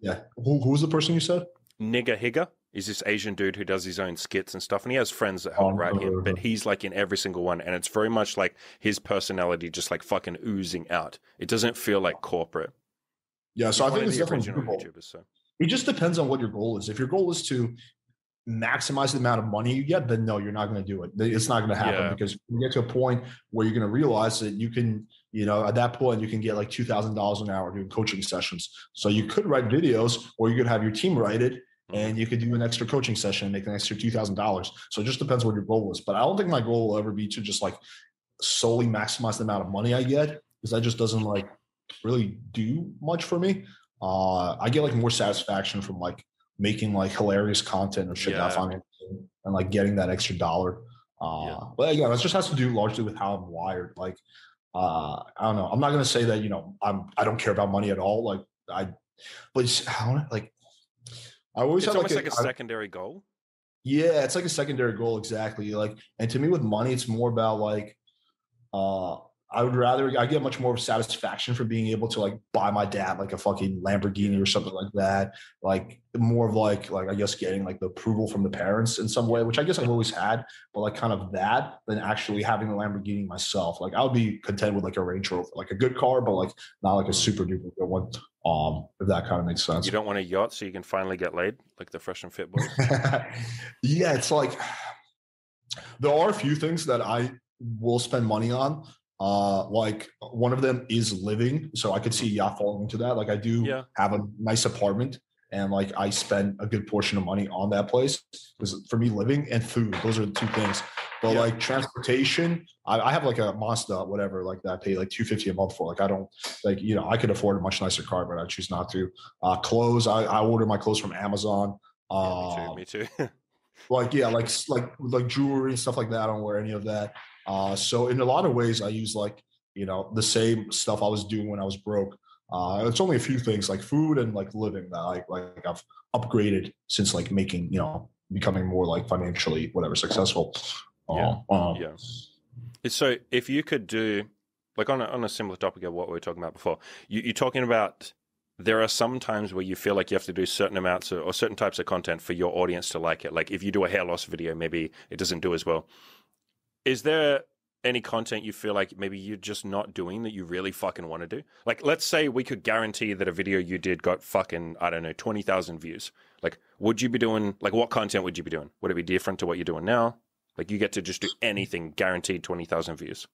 Yeah. Who's the person you said? Nigga Higga is this Asian dude who does his own skits and stuff, and he has friends that help write him, but he's like in every single one, and it's very much like his personality just like fucking oozing out. It doesn't feel like corporate. Yeah, so I think it's definitely YouTubers. So it just depends on what your goal is. If your goal is to maximize the amount of money you get, then no, you're not going to do it. It's not going to happen because you get to a point where you're going to realize that you can, at that point you can get like $2,000 an hour doing coaching sessions. So you could write videos, or you could have your team write it, and you could do an extra coaching session and make an extra $2,000. So it just depends what your goal is. But I don't think my goal will ever be to just like solely maximize the amount of money I get, because that just doesn't like really do much for me. I get like more satisfaction from like making like hilarious content or shit that I find interesting, and like getting that extra dollar. But yeah, that just has to do largely with how I'm wired. Like, I don't know. I'm not gonna say that I don't care about money at all. Like but I don't like. I always it's have almost like a secondary goal. Yeah, it's like a secondary goal, exactly. Like, and to me, with money, it's more about like, I get much more satisfaction for being able to like buy my dad like a fucking Lamborghini or something like that. Like more of like I guess getting like the approval from the parents in some way, which I guess I've always had, but like kind of that than actually having a Lamborghini myself. Like I would be content with like a Range Rover, like a good car, but like not like a super duper good one. If that kind of makes sense. You don't want a yacht so you can finally get laid, like the Fresh and Fit boys. Yeah, it's like there are a few things that I will spend money on. Like one of them is living, so I could see falling into that. Like I do have a nice apartment, and like I spend a good portion of money on that place, because for me, living and food, those are the two things. But like transportation, I have like a Mazda, whatever, like that I pay like $250 a month for. Like I don't like, I could afford a much nicer car, but I choose not to. Clothes, I order my clothes from Amazon. Me too. Like jewelry and stuff like that. I don't wear any of that. So in a lot of ways, I use like the same stuff I was doing when I was broke. It's only a few things like food and like living that I've upgraded since like making becoming more like financially whatever successful. So if you could do like on a similar topic of what we were talking about before, you're talking about. There are some times where you feel like you have to do certain amounts or certain types of content for your audience to like it. Like if you do a hair loss video, maybe it doesn't do as well. Is there any content you feel like maybe you're just not doing that you really fucking want to do? Like, let's say we could guarantee that a video you did got fucking, I don't know, 20,000 views. Like, would you be doing, like, what content would you be doing? Would it be different to what you're doing now? Like, you get to just do anything, guaranteed 20,000 views.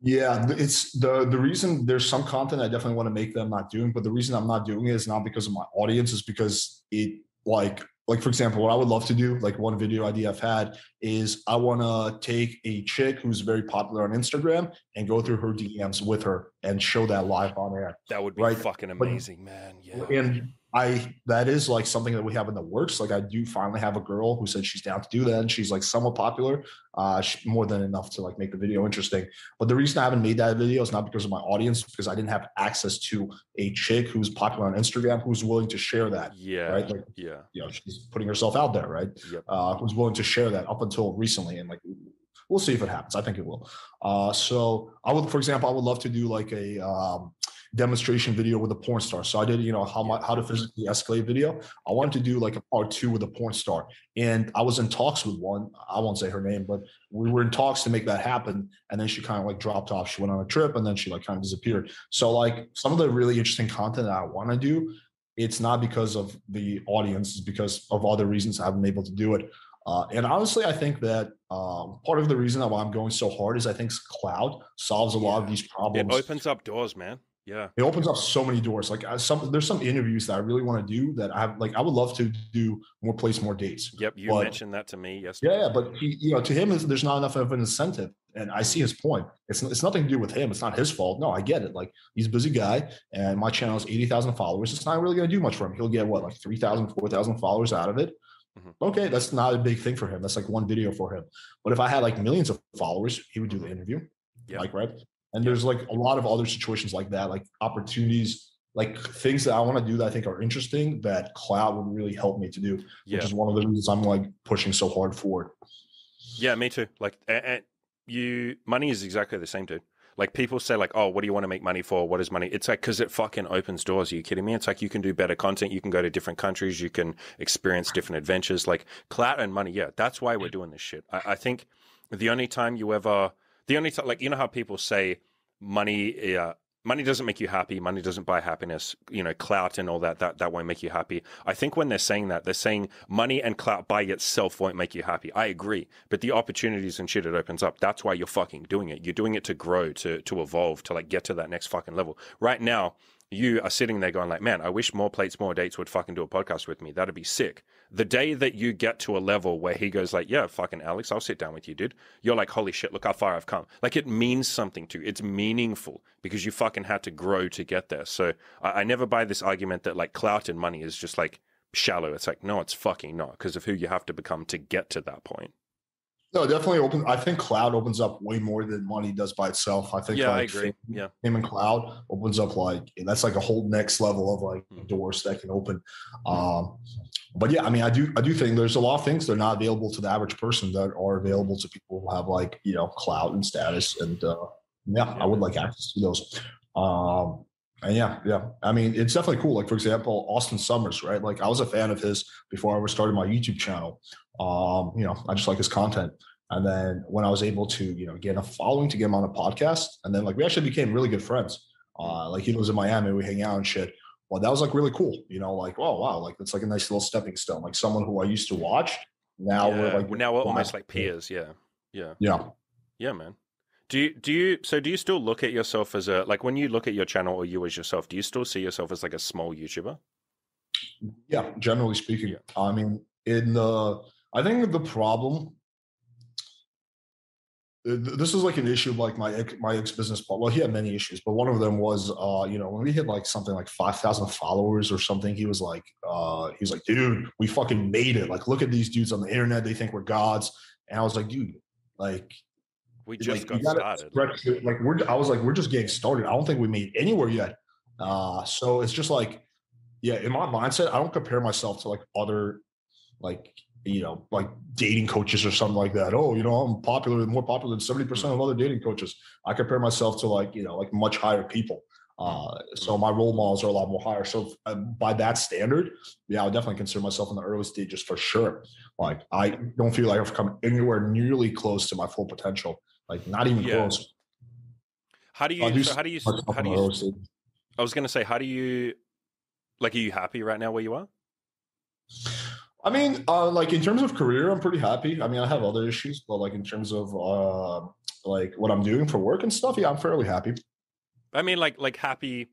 Yeah, it's the reason there's some content I definitely want to make that I'm not doing, but the reason I'm not doing it is not because of my audience, is because it like for example, what I would love to do, like one video idea I've had is I want to take a chick who's very popular on Instagram and go through her DMs with her and show that live on air. That would be fucking amazing, man. Yeah. And that is like something that we have in the works. Like I do finally have a girl who said she's down to do that, and she's like somewhat popular, more than enough to like make the video interesting. But the reason I haven't made that video is not because of my audience, because I didn't have access to a chick who's popular on Instagram who's willing to share that. Right. Like, she's putting herself out there, right? Who's willing to share that up until recently, and like we'll see if it happens. I think it will. So I would, for example, I would love to do like a demonstration video with a porn star. So I did, how to physically escalate video. I wanted to do like a part 2 with a porn star. And I was in talks with one, I won't say her name, but we were in talks to make that happen. And then she kind of like dropped off. She went on a trip and then she like kind of disappeared. So like some of the really interesting content that I want to do, it's not because of the audience, it's because of other reasons I haven't been able to do it. And honestly, I think that part of the reason why I'm going so hard is I think cloud solves a lot of these It problems. opens up doors, man. Yeah. It opens up so many doors. Like there's some interviews that I really want to do that I would love to do more place, more dates. Yep. You But mentioned that to me yesterday. yeah, but to him, there's not enough of an incentive, and I see his point. It's nothing to do with him. It's not his fault. No, I get it. Like he's a busy guy, and my channel is 80,000 followers. It's not really going to do much for him. He'll get what, like 3,000, 4,000 followers out of it. Okay, that's not a big thing for him. That's like one video for him. But if I had like millions of followers, he would do the interview. Yeah. Like, right. And there's like a lot of other situations like that, like opportunities, like things that I want to do that I think are interesting that cloud would really help me to do, which is one of the reasons I'm like pushing so hard for it. Yeah, me too. Like, and money is exactly the same, dude. Like people say like, oh, what do you want to make money for? What is money? It's like, because it fucking opens doors. Are you kidding me? It's like you can do better content. You can go to different countries. You can experience different adventures. Like clout and money. Yeah, that's why we're doing this shit. I think the only time, like, you know how people say money, money doesn't make you happy. Money doesn't buy happiness. You know, clout and all that won't make you happy. I think when they're saying that, they're saying money and clout by itself won't make you happy. I agree. But the opportunities and shit it opens up, that's why you're fucking doing it. You're doing it to grow, to evolve, to like get to that next fucking level. Right now, you are sitting there going like, man, I wish More Plates, More Dates would fucking do a podcast with me. That'd be sick. The day that you get to a level where he goes like, yeah, fucking Alex, I'll sit down with you, dude. You're like, holy shit, look how far I've come. Like it means something to you. It's meaningful because you fucking had to grow to get there. So I never buy this argument that like clout and money is just like shallow. It's like, no, it's fucking not, because of who you have to become to get to that point. No, definitely I think cloud opens up way more than money does by itself. I think I agree. Fame and cloud opens up that's like a whole next level of like doors that can open. But yeah, I mean, I do think there's a lot of things that are not available to the average person that are available to people who have like, clout and status. And I would like access to those. And yeah. I mean, it's definitely cool. Like, for example, Austin Summers, right? Like I was a fan of his before I was starting my YouTube channel. I just like his content. And then when I was able to, get a following to get him on a podcast, and then like we actually became really good friends. Like he lives in Miami, we hang out and shit. Well, that was like really cool. Like, oh wow, like it's like a nice little stepping stone. Like someone who I used to watch. Now we're almost like peers. Yeah, man. Do you still look at yourself as like when you look at your channel or you as yourself, do you still see yourself as like a small YouTuber? Yeah, generally speaking. Yeah. I mean, I think the problem, this is like an issue of like my ex business partner. Well, he had many issues, but one of them was, when we hit like something like 5,000 followers or something, he was like, dude, we fucking made it. Like, look at these dudes on the internet. They think we're gods. And I was like, dude, like, we just got started. We're just getting started. I don't think we made anywhere yet. So it's just like, yeah, in my mindset, I don't compare myself to like other, like dating coaches or something like that. Oh, I'm more popular than 70% of other dating coaches. I compare myself to like much higher people. So my role models are a lot more higher. So by that standard, yeah, I would definitely consider myself in the early stages for sure. Like I don't feel like I've come anywhere nearly close to my full potential. Like not even close. I was going to say, are you happy right now where you are? I mean, like in terms of career, I'm pretty happy. I mean, I have other issues, but like in terms of like what I'm doing for work and stuff, yeah, I'm fairly happy. I mean, like happy.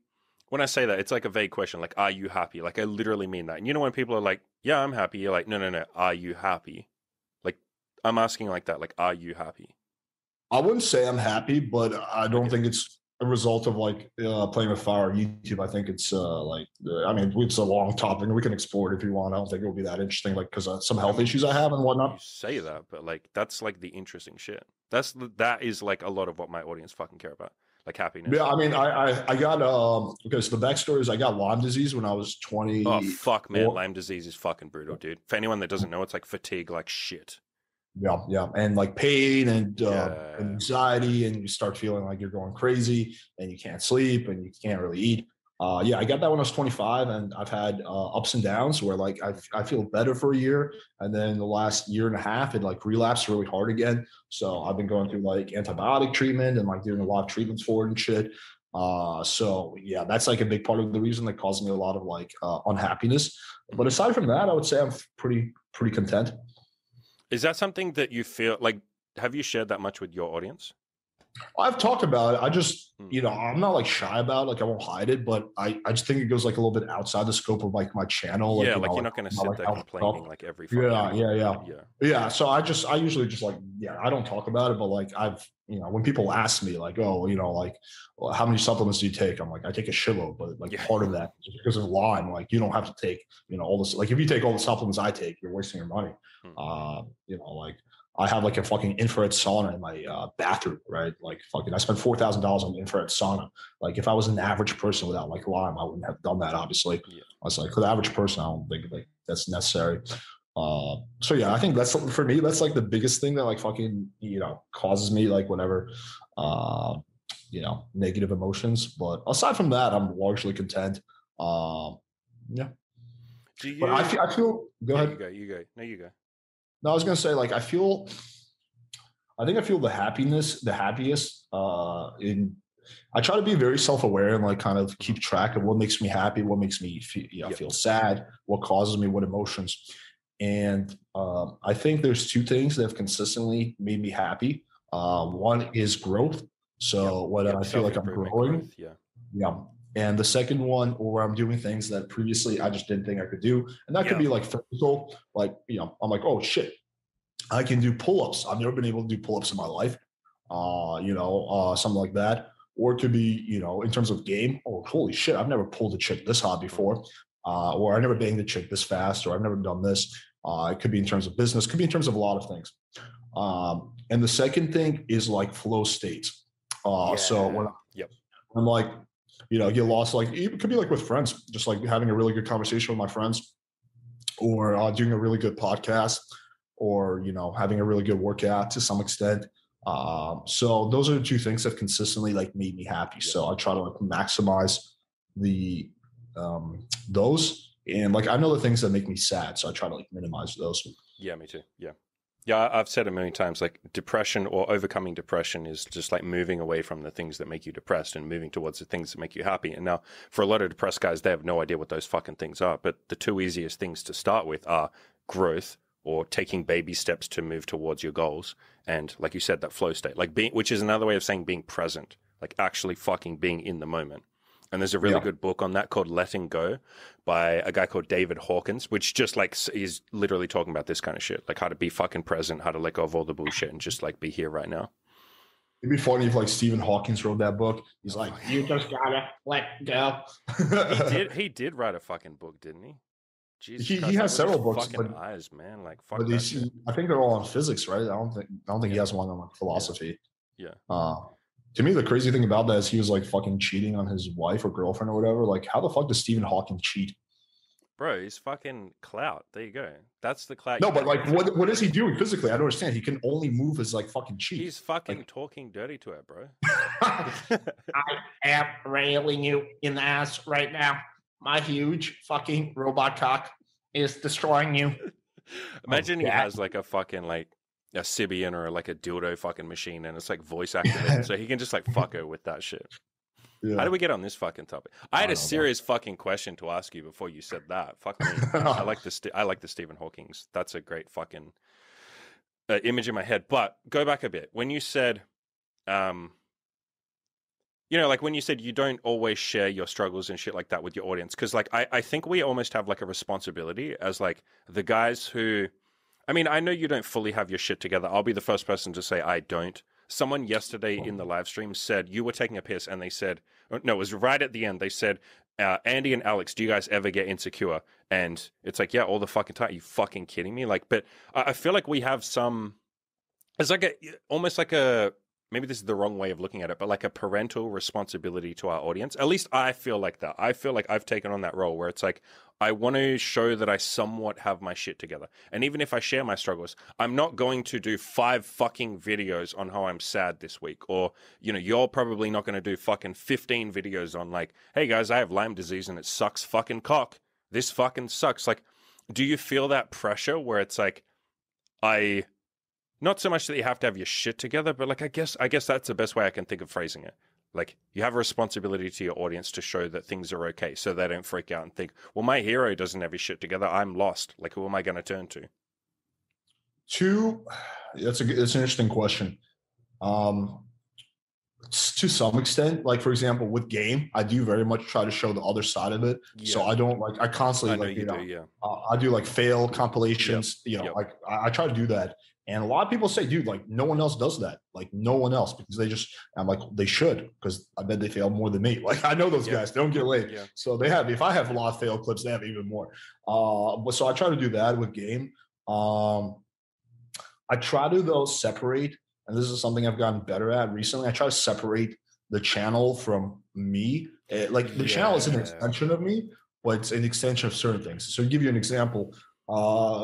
When I say that, it's like a vague question. Like, are you happy? Like, I literally mean that. And you know, when people are like, "Yeah, I'm happy," you're like, "No. Are you happy?" Like, I'm asking like that. Like, are you happy? I wouldn't say I'm happy, but I don't think it's a result of like playing with fire on YouTube. I think it's it's a long topic and we can explore it if you want. I don't think it will be that interesting, like because some health issues I have and whatnot. You say that, but like that's like the interesting shit. That is like a lot of what my audience fucking care about, like happiness. Yeah, I mean, I got okay. So the backstory is I got Lyme disease when I was 20. Oh fuck, man, Lyme disease is fucking brutal, dude. For anyone that doesn't know, it's like fatigue, like shit. Yeah, and like pain and anxiety, and you start feeling like you're going crazy, and you can't sleep, and you can't really eat. I got that when I was 25, and I've had ups and downs where like I feel better for a year, and then the last year and a half it like relapsed really hard again. So I've been going through like antibiotic treatment and like doing a lot of treatments for it and shit. So yeah, that's like a big part of the reason that caused me a lot of like unhappiness. But Mhm. aside from that, I would say I'm pretty content. Is that something that you feel like? Have you shared that much with your audience? I've talked about it. I just, Hmm. I'm not like shy about it. Like I won't hide it, but I just think it goes like a little bit outside the scope of like my channel. Like, Yeah, like you're like not going to about sit like there health stuff. complaining like every fucking Yeah, video. yeah, yeah. Yeah. Yeah. So I usually just like, yeah, I don't talk about it, but like when people ask me like, oh, like, well, how many supplements do you take? I'm like, I take a shitload, but like Yeah. part of that is because of Lyme. Like you don't have to take, all this. Like if you take all the supplements I take, you're wasting your money. Hmm. Like I have like a fucking infrared sauna in my bathroom, right? Like fucking, I spent $4,000 on infrared sauna. Like if I was an average person without like Lyme, I wouldn't have done that. Obviously, I Yeah. was like, for the average person, I don't think like that's necessary. So yeah, I think that's for me. That's like the biggest thing that like fucking causes me like whatever, negative emotions. But aside from that, I'm largely content. Yeah, Do but you? I feel. Go Yeah, ahead. you go. You go. No, you go. No, I was gonna say like I think I feel the happiest in. I try to be very self aware and like kind of Hmm. keep track of what makes me happy, what makes me Yep. feel sad, what causes me what emotions. And I think there's two things that have consistently made me happy. One is growth. Yep. So whether Yep. I feel Self like I'm improvement, growing, growth. Yeah. yeah. And the second one, where I'm doing things that previously I just didn't think I could do. And that could Yeah. be like physical, like, I'm like, oh shit, I can do pull-ups. I've never been able to do pull-ups in my life. Something like that. Or it could be, in terms of game. Oh, holy shit! I've never pulled a chick this hard Mm. before, or I never banged a chick this fast, or I've never done this. It could be in terms of business. Could be in terms of a lot of things. And the second thing is like flow states. So when Yeah. Yep. I'm like, get lost, like it could be like with friends, just like having a really good conversation with my friends, or doing a really good podcast, or having a really good workout to some extent. So those are the two things that consistently like made me happy. Yep. So I try to like maximize the those, and like I know the things that make me sad, so I try to like minimize those. Yeah. Me too. Yeah. Yeah, I've said a million times, like depression or overcoming depression is just like moving away from the things that make you depressed and moving towards the things that make you happy. And now, for a lot of depressed guys, they have no idea what those fucking things are. But the two easiest things to start with are growth or taking baby steps to move towards your goals. And like you said, that flow state, like being, which is another way of saying being present, like actually fucking being in the moment. And there's a really Yeah. good book on that called Letting Go by a guy called David Hawkins, which just like is literally talking about this kind of shit, like how to be fucking present, how to let go of all the bullshit and just like be here right now. It'd be funny if like Stephen Hawkins wrote that book. He's like, You just gotta let go. He did write a fucking book, didn't he? Jesus he Christ, has look at several his books, fucking but eyes, man. Like fuck but that shit. I think they're all on physics, right? I don't think he Yeah. has one on like philosophy. Yeah. To me, the crazy thing about that is he was like fucking cheating on his wife or girlfriend or whatever. Like, how the fuck does Stephen Hawking cheat? Bro, he's fucking clout. There you go. That's the clout. No, you but get like, with what is he doing physically? I don't understand. He can only move his like fucking cheek. He's fucking Like, talking dirty to her, bro. I am railing you in the ass right now. My huge fucking robot cock is destroying you. Imagine he that. has like a fucking like a Sibian or like a dildo fucking machine and it's like voice activated so he can just like fuck her with that shit. Yeah. How do we get on this fucking topic? I had a don't know, serious fucking question to ask you before you said that. Fuck me. I like the Stephen Hawking's. That's a great fucking image in my head. But go back a bit. When you said like when you said you don't always share your struggles and shit like that with your audience, because like I think we almost have like a responsibility as like the guys who, I mean, I know you don't fully have your shit together. I'll be the first person to say I don't. Someone yesterday in the live stream said you were taking a piss, and they said, no, it was right at the end. They said, Andy and Alex, do you guys ever get insecure? And it's like, yeah, all the fucking time. Are you fucking kidding me? Like, but I feel like we have some. It's like almost like a, maybe this is the wrong way of looking at it, but like a parental responsibility to our audience. At least I feel like that. I feel like I've taken on that role where it's like, I want to show that I somewhat have my shit together. And even if I share my struggles, I'm not going to do 5 fucking videos on how I'm sad this week. Or, you're probably not going to do fucking 15 videos on like, hey guys, I have Lyme disease and it sucks fucking cock. This fucking sucks. Like, do you feel that pressure where it's like, not so much that you have to have your shit together, but like I guess that's the best way I can think of phrasing it. Like, you have a responsibility to your audience to show that things are okay, so they don't freak out and think, well, my hero doesn't have his shit together. I'm lost. Like, who am I going to turn to? That's an interesting question. To some extent, like for example, with game, I do very much try to show the other side of it. So I don't like, I constantly I know like, you do, yeah. I do like fail compilations, like I try to do that. And a lot of people say, dude, like no one else does that. Like no one else, because I'm like, they should, because I bet they fail more than me. Like I know those guys, they don't get laid. Yeah. So if I have a lot of fail clips, they have even more. But so I try to do that with game. I try to though separate, and this is something I've gotten better at recently. I try to separate the channel from me. Like the channel is an extension of me, but it's an extension of certain things. So to give you an example,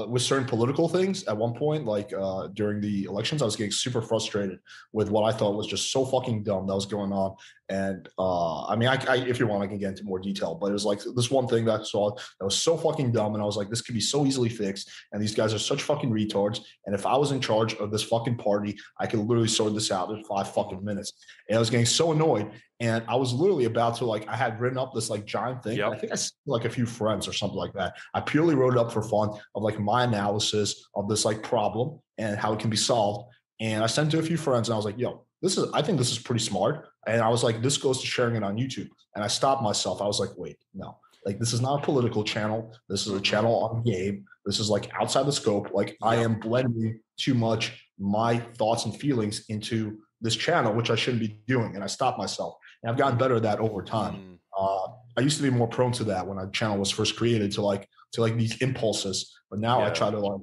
with certain political things, at one point, like during the elections, I was getting super frustrated with what I thought was just so fucking dumb that was going on. And I mean, I if you want, I can get into more detail, but it was like this one thing that I saw that was so fucking dumb, and I was like, this could be so easily fixed, and these guys are such fucking retards. And if I was in charge of this fucking party, I could literally sort this out in 5 fucking minutes. And I was getting so annoyed, and I was literally about to like, I had written up this like giant thing. I think I sent like a few friends or something like that. I purely wrote it up for fun of like my analysis of this like problem and how it can be solved. And I sent it to a few friends, and I was like, yo, I think this is pretty smart. And I was like, this goes to sharing it on YouTube. And I stopped myself. I was like, wait, no, like this is not a political channel. This is a channel on game. This is like outside the scope. Like I am blending too much my thoughts and feelings into this channel, which I shouldn't be doing. And I stopped myself. And I've gotten better at that over time. I used to be more prone to that when a channel was first created, to like these impulses. But now I try to like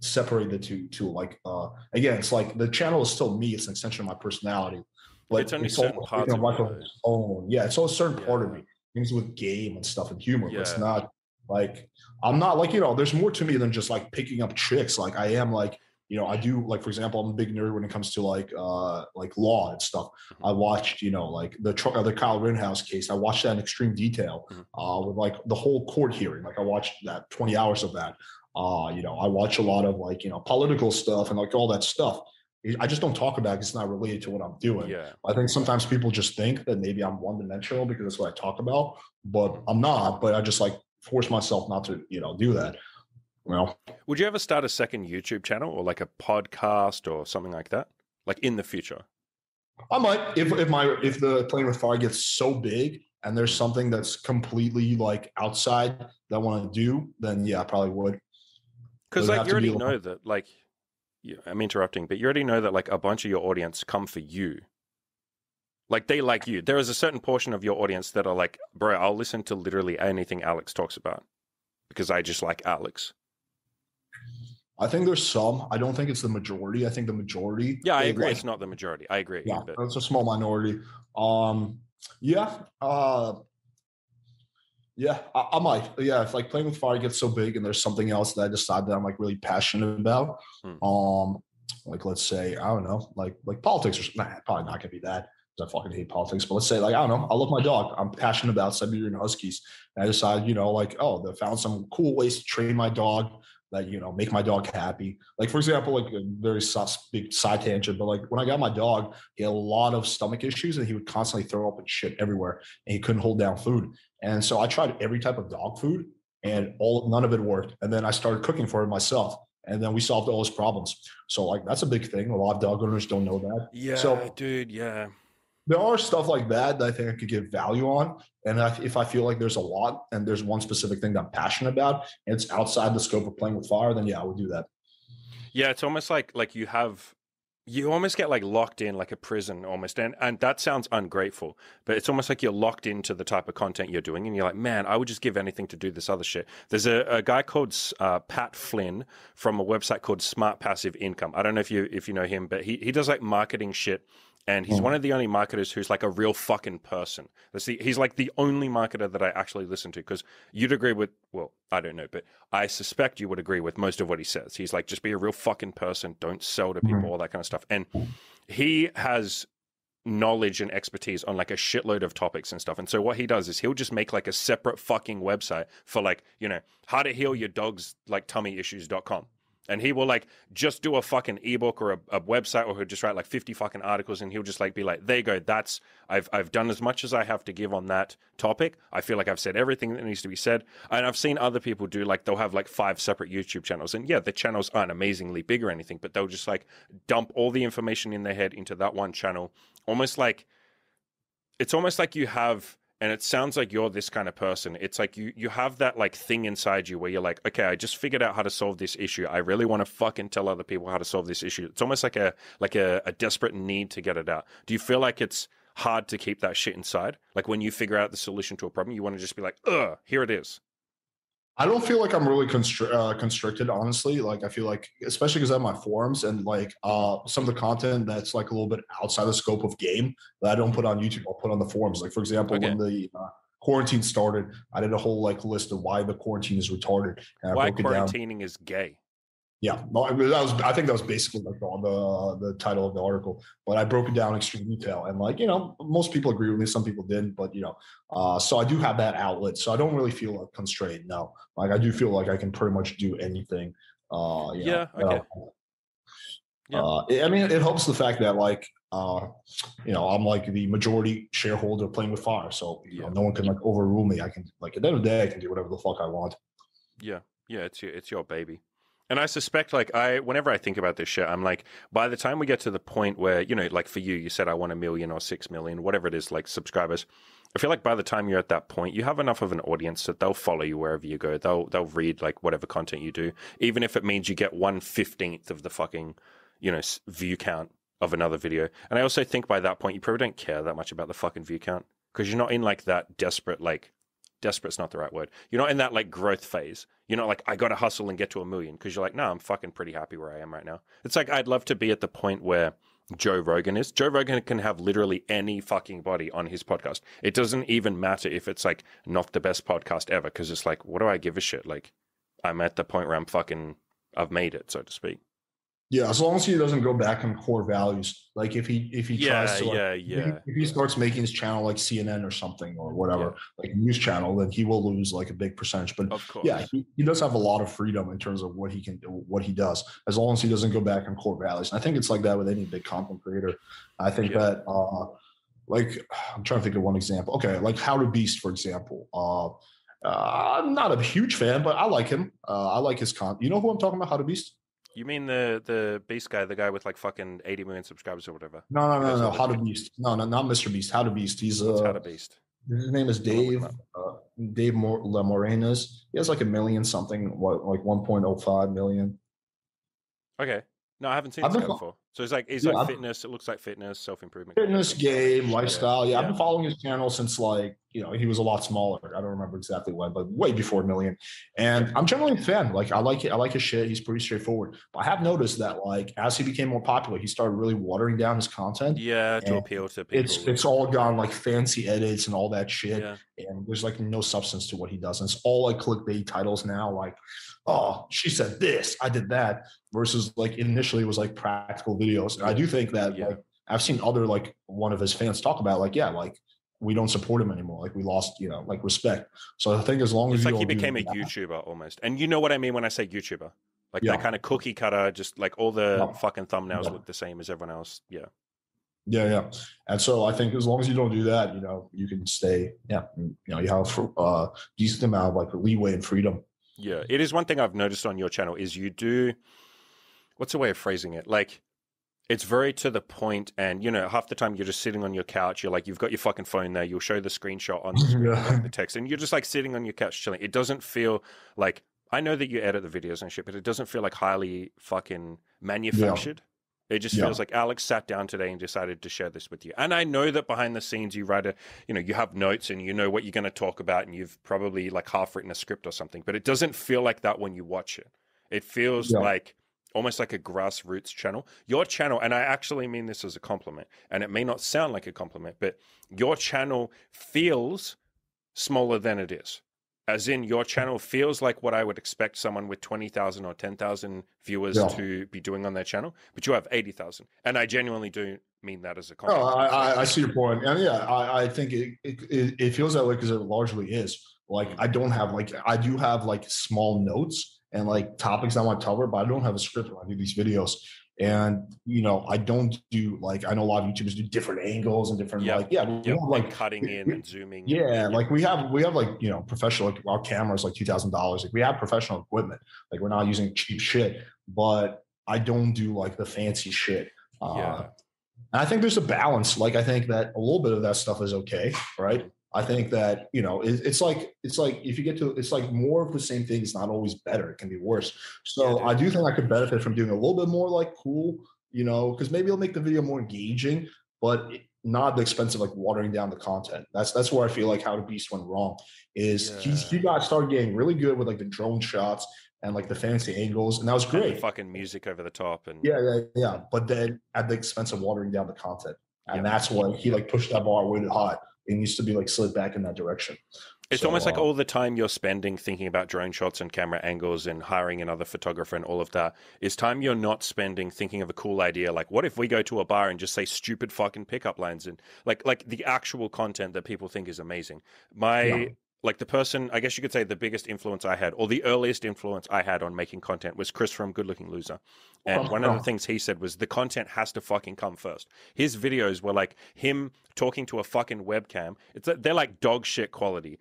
separate the two to like again, it's like the channel is still me. It's an extension of my personality. But it's only certain parts of it. It's all a certain part of me. Things with game and stuff and humor. But it's not like, I'm not like, there's more to me than just like picking up tricks. Like I am like, I do, like, for example, I'm a big nerd when it comes to like law and stuff. I watched, like the Kyle Rittenhouse case. I watched that in extreme detail with like the whole court hearing. Like I watched that 20 hours of that. I watch a lot of like, political stuff and like all that stuff. I just don't talk about it because it's not related to what I'm doing. Yeah. I think sometimes people just think that maybe I'm one-dimensional because that's what I talk about, but I'm not. But I just like force myself not to, do that. Would you ever start a second YouTube channel or like a podcast or something like that, like in the future? I might, if the Playing with Fire gets so big and there's something that's completely like outside that I want to do, then yeah, I probably would. Because like you already know that, like, I'm interrupting, but you already know that like a bunch of your audience come for you. Like they like you. There is a certain portion of your audience that are like, bro, I'll listen to literally anything Alex talks about because I just like Alex. I think there's some. I don't think it's the majority. I think the majority. Yeah, I agree. It's not the majority. I agree. Yeah, but it's a small minority. I might. Yeah, if like Playing with Fire gets so big and there's something else that I decide that I'm like really passionate about, like let's say, I don't know, like politics or something. Nah, probably not gonna be that because I fucking hate politics. But let's say like, I don't know, I love my dog. I'm passionate about Siberian Huskies. And I decide, like, they found some cool ways to train my dog that, make my dog happy. Like, for example, like a very big side tangent, but like when I got my dog, he had a lot of stomach issues and he would constantly throw up and shit everywhere and he couldn't hold down food. And so I tried every type of dog food and none of it worked. And then I started cooking for him myself. And then we solved all his problems. So like, that's a big thing. A lot of dog owners don't know that. Yeah, so, dude. Yeah. There are stuff like that I think I could give value on. And if I feel like there's a lot and there's one specific thing that I'm passionate about and it's outside the scope of Playing with Fire, then yeah, I would do that. Yeah, it's almost like you almost get like locked in like a prison almost. And that sounds ungrateful, but it's almost like you're locked into the type of content you're doing. And you're like, man, I would just give anything to do this other shit. There's a guy called Pat Flynn from a website called Smart Passive Income. I don't know if you know him, but he does like marketing shit. And he's one of the only marketers who's like a real fucking person. He's like the only marketer that I actually listen to because you'd agree with, well, I don't know, but I suspect you would agree with most of what he says. He's like, just be a real fucking person. Don't sell to people, all that kind of stuff. And he has knowledge and expertise on like a shitload of topics and stuff. And so what he does is he'll just make like a separate fucking website for like, how to heal your dog's like tummy issues.com. And he will like just do a fucking ebook or a website, or he'll just write like 50 fucking articles, and he'll just like be like, there you go, that's I've done as much as I have to give on that topic. I feel like I've said everything that needs to be said. And I've seen other people do like they'll have like 5 separate YouTube channels. And yeah, the channels aren't amazingly big or anything, but they'll just like dump all the information in their head into that one channel. It's almost like you have, and it sounds like you're this kind of person. It's like you have that like thing inside you where you're like, okay, I just figured out how to solve this issue. I really want to fucking tell other people how to solve this issue. It's almost like a desperate need to get it out. Do you feel like it's hard to keep that shit inside? Like when you figure out the solution to a problem, you want to just be like, here it is. I don't feel like I'm really constricted, honestly. Like I feel like, especially because I have my forums and like some of the content that's like a little bit outside the scope of game that I don't put on YouTube, I'll put on the forums. Like for example, when the quarantine started, I did a whole like list of why the quarantine is retarded. And why quarantining is gay. Yeah, no, I think that was basically like the title of the article, but I broke it down in extreme detail, and like most people agree with me, some people didn't, but so I do have that outlet, so I don't really feel like constrained. No, like I do feel like I can pretty much do anything. Okay. I mean, it helps the fact that like I'm like the majority shareholder playing with fire, so no one can like overrule me. I can like at the end of the day, I can do whatever the fuck I want. Yeah, it's your baby. And I suspect, like, whenever I think about this shit, I'm like, by the time we get to the point where, like for you said, I want 1 million or 6 million, whatever it is, like subscribers. I feel like by the time you're at that point, you have enough of an audience that they'll follow you wherever you go. They'll read like whatever content you do, even if it means you get 1/15 of the fucking, view count of another video. And I also think by that point, you probably don't care that much about the fucking view count because you're not in like that desperate's not the right word. You're not in that like growth phase. You're not like, I got to hustle and get to 1 million, because you're like, no, I'm fucking pretty happy where I am right now. It's like, I'd love to be at the point where Joe Rogan is. Joe Rogan can have literally any fucking body on his podcast. It doesn't even matter if it's like not the best podcast ever, because it's like, what do I give a shit? Like, I'm at the point where I've made it, so to speak. Yeah, as long as he doesn't go back on core values. Like if he tries to if he starts making his channel like CNN or something or whatever, like a news channel, then he will lose like a big percentage. But of course, he does have a lot of freedom in terms of what he can do, what he does, as long as he doesn't go back on core values. And I think it's like that with any big content creator. I think that like I'm trying to think of one example. Okay, like How to Beast, for example. I'm not a huge fan, but I like him. I like his content. You know who I'm talking about? How to Beast? You mean the Beast guy, the guy with like fucking 80 million subscribers or whatever? No. How to Beast. No, not Mr. Beast. How to Beast. He's How to Beast. His name is Dave. Dave Lamorenas. He has like 1 million something. What, like 1.05 million? Okay. No, I haven't seen this guy before. So it's like fitness. It looks like fitness, self-improvement. Fitness, game, lifestyle. Yeah, I've been following his channel since like, he was a lot smaller. I don't remember exactly when, but way before 1 million. And I'm generally a fan. Like I like it. I like his shit. He's pretty straightforward. But I have noticed that like as he became more popular, he started really watering down his content. Yeah, to appeal to people. It's all gone like fancy edits and all that shit. Yeah. And there's like no substance to what he does. And it's all like clickbait titles now, like, oh, she said this, I did that, versus like initially it was like practical videos. And I do think that like I've seen other like one of his fans talk about like, like we don't support him anymore. Like we lost, like respect. So I think as long as it's like he became a YouTuber almost. And you know what I mean when I say YouTuber? Like that kind of cookie cutter, just like all the fucking thumbnails look the same as everyone else. Yeah. Yeah. And so I think as long as you don't do that, you can stay, you have a decent amount of like leeway and freedom. Yeah. It is one thing I've noticed on your channel is you do, what's the way of phrasing it? Like, it's very to the point, and half the time you're just sitting on your couch. You're like, you've got your fucking phone there. You'll show the screenshot on the screen, the text, and you're just like sitting on your couch chilling. It doesn't feel like, I know that you edit the videos and shit, but it doesn't feel like highly fucking manufactured. It just feels like Alex sat down today and decided to share this with you. And I know that behind the scenes you write you have notes and you know what you're going to talk about, and you've probably like half written a script or something, but it doesn't feel like that when you watch it. It feels like almost like a grassroots channel. Your channel, and I actually mean this as a compliment, and it may not sound like a compliment, but your channel feels smaller than it is. As in, your channel feels like what I would expect someone with 20,000 or 10,000 viewers to be doing on their channel, but you have 80,000. And I genuinely do mean that as a compliment. I see your point. And I think it feels that way because it largely is. Like, I do have like small notes, and like topics I want to cover, but I don't have a script when I do these videos. And I don't do like, I know a lot of YouTubers do different angles and different Yep. like, yeah, we have like cutting in and zooming. yeah, like we have like professional, like our cameras like $2,000. Like we have professional equipment. Like we're not using cheap shit, but I don't do like the fancy shit. Yeah. And I think there's a balance. Like I think that a little bit of that stuff is okay, right? I think that it's like if you get to, it's like more of the same thing is not always better. It can be worse. So Yeah, I do think I could benefit from doing a little bit more like cool, because maybe it'll make the video more engaging, but not at the expense of like watering down the content. That's where I feel like How to Beast went wrong. Is he got started getting really good with like the drone shots and like the fancy angles, and that was great. And the fucking music over the top, and yeah. But then at the expense of watering down the content, and that's why he like pushed that bar way hot. It needs to be like slid back in that direction. It's almost like all the time you're spending thinking about drone shots and camera angles and hiring another photographer and all of that is time you're not spending thinking of a cool idea. Like, what if we go to a bar and just say stupid fucking pickup lines and like the actual content that people think is amazing. Like the person, I guess you could say the biggest influence I had, or the earliest influence I had on making content was Chris from Good Looking Loser. And one of the things he said was the content has to fucking come first. His videos were like him talking to a fucking webcam. They're like dog shit quality.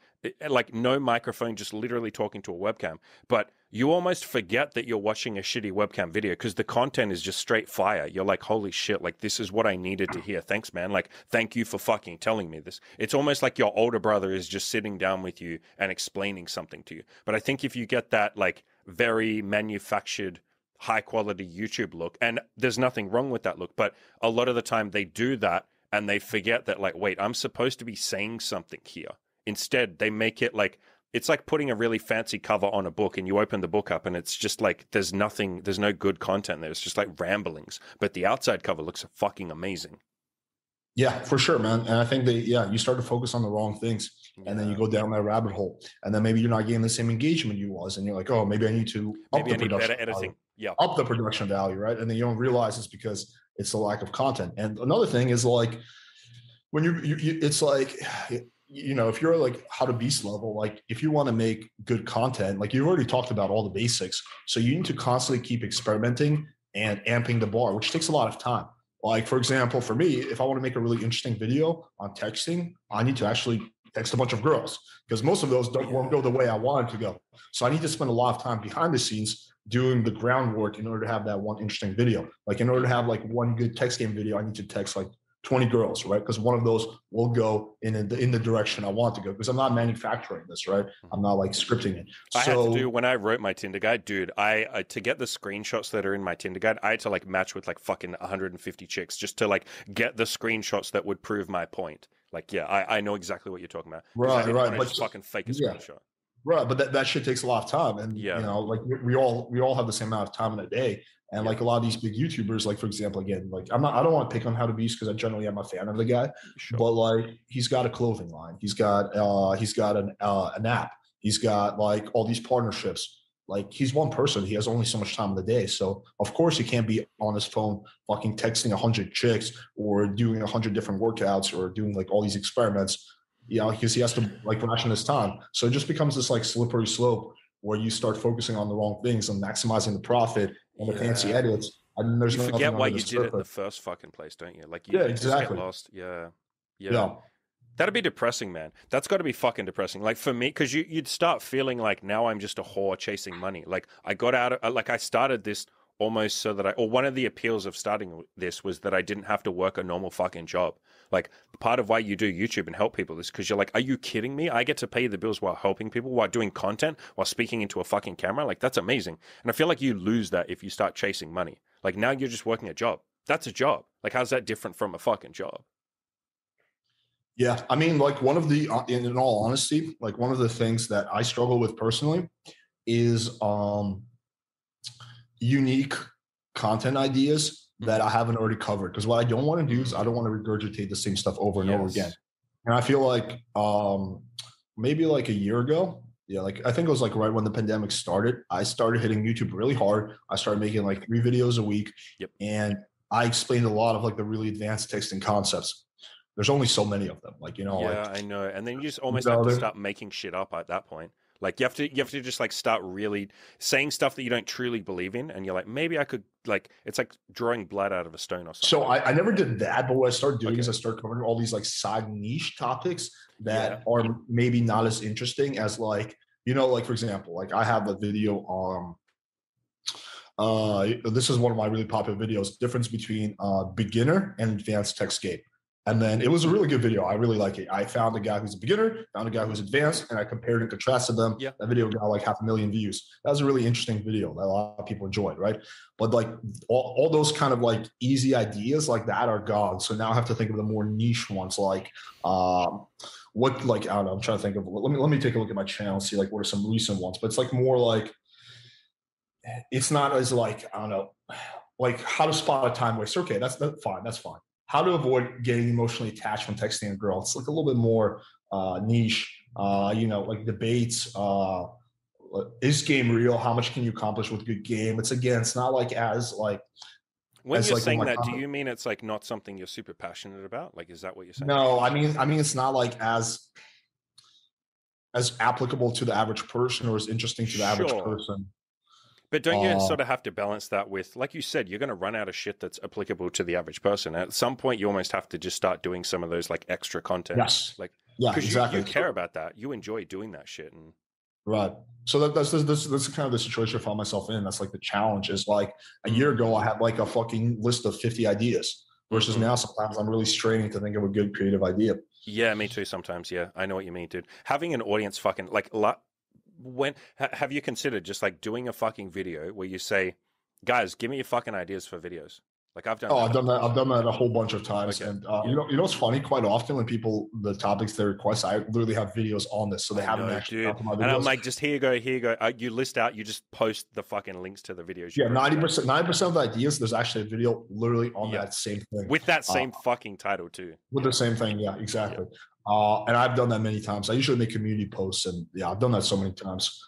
Like no microphone, just literally talking to a webcam. But you almost forget that you're watching a shitty webcam video because the content is just straight fire. You're like, holy shit, like this is what I needed to hear. Thanks, man. Like, thank you for fucking telling me this. It's almost like your older brother is just sitting down with you and explaining something to you. But I think if you get that like very manufactured, high quality YouTube look, and there's nothing wrong with that look, but a lot of the time they do that and they forget that like, wait, I'm supposed to be saying something here. Instead, they make it like, it's like putting a really fancy cover on a book and you open the book up and it's just like, there's no good content there. It's just like ramblings, but the outside cover looks fucking amazing. Yeah, for sure, man. And I think that, you start to focus on the wrong things and then you go down that rabbit hole and then maybe you're not getting the same engagement you was. And you're like, oh, maybe I need to up the production better editing. Value, up the production value. Right. And then you don't realize it's because it's the lack of content. And another thing is like, when it's like, if you're like How to Beast level, like if you want to make good content, like you've already talked about all the basics. So you need to constantly keep experimenting and amping the bar, which takes a lot of time. Like, for example, for me, if I want to make a really interesting video on texting, I need to actually text a bunch of girls because most of those won't go the way I want it to go. So I need to spend a lot of time behind the scenes doing the groundwork in order to have that one interesting video. Like in order to have like one good text game video, I need to text like 20 girls, right? Because one of those will go in the direction I want to go because I'm not manufacturing this, right? I'm not like scripting it. I had to do, when I wrote my Tinder guide, dude, I to get the screenshots that are in my Tinder guide, I had to like match with like fucking 150 chicks just to like get the screenshots that would prove my point. Like, yeah, I know exactly what you're talking about. Right. But just fucking fake a screenshot. Right, but that shit takes a lot of time, and like we all have the same amount of time in a day. And like a lot of these big YouTubers, like for example, again, like I don't want to pick on How to Beast because I generally am a fan of the guy, but like he's got a clothing line, he's got an app, he's got like all these partnerships. Like he's one person, he has only so much time in the day, so of course he can't be on his phone fucking texting 100 chicks or doing 100 different workouts or doing like all these experiments. Because he has to like ration his time. So it just becomes this like slippery slope where you start focusing on the wrong things and maximizing the profit and the fancy edits. And then there's you forget why you did it in the first fucking place, don't you? Like you just get lost. Yeah. That'd be depressing, man. That's got to be fucking depressing. Like for me, because you'd start feeling like now I'm just a whore chasing money. Like I got out of like I started this almost so that one of the appeals of starting this was that I didn't have to work a normal fucking job. Like part of why you do YouTube and help people is because you're like, are you kidding me? I get to pay the bills while helping people, while doing content, while speaking into a fucking camera. Like that's amazing. And I feel like you lose that if you start chasing money. Like now you're just working a job. That's a job. Like how's that different from a fucking job? Yeah. I mean, like one of the, in all honesty, like one of the things that I struggle with personally is unique content ideas that I haven't already covered. Because what I don't want to do is I don't want to regurgitate the same stuff over and over again. And I feel like maybe like a year ago, like I think it was like right when the pandemic started, I started hitting YouTube really hard. I started making like 3 videos a week. And I explained a lot of like the really advanced texting concepts. There's only so many of them. Like, I know. And then you just almost have to start making shit up at that point. Like you have to just like start really saying stuff that you don't truly believe in, and you're like, maybe I could, like, it's like drawing blood out of a stone or something. So I never did that, but what I started doing is I started covering all these like side niche topics that are maybe not as interesting as like, like for example, like I have a video on this is one of my really popular videos, difference between beginner and advanced text game. And then it was a really good video. I really like it. I found a guy who's a beginner, found a guy who's advanced, and I compared and contrasted them. Yeah. That video got like 500,000 views. That was a really interesting video that a lot of people enjoyed, right? But like all those kind of like easy ideas like that are gone. So now I have to think of the more niche ones, like what, like, I don't know, I'm trying to think of, let me take a look at my channel and see like what are some recent ones. But it's like more like, it's not as like, I don't know, like how to spot a time waster. Okay, that's fine. That's fine. How to avoid getting emotionally attached when texting a girl. It's like a little bit more niche, like debates. Is game real? How much can you accomplish with a good game? It's not like as like. When you're saying that, do you mean it's like not something you're super passionate about? Like, is that what you're saying? No, I mean it's not like as applicable to the average person or as interesting to the average person. But don't you sort of have to balance that with, like you said, you're going to run out of shit that's applicable to the average person. At some point, you almost have to just start doing some of those like extra content. Yes. Like, yeah, exactly. You care about that. You enjoy doing that shit. And right. So that's kind of the situation I found myself in. That's like the challenge is like a year ago, I had like a fucking list of 50 ideas versus now sometimes I'm really straining to think of a good creative idea. Yeah, me too sometimes. Yeah, I know what you mean, dude. Having an audience fucking like have you considered just like doing a fucking video where you say, guys, give me your fucking ideas for videos? Like I've done. I've done that a whole bunch of times. Okay. And you know what's funny? Quite often when the topics they request, I literally have videos on this, so they haven't actually. And I'm like, just here you go. You list out. You just post the fucking links to the videos. Yeah, 90% of the ideas. There's actually a video literally on that same thing with that same fucking title too. With the same thing, yeah, exactly. Yeah. And I've done that many times. I usually make community posts, and I've done that so many times.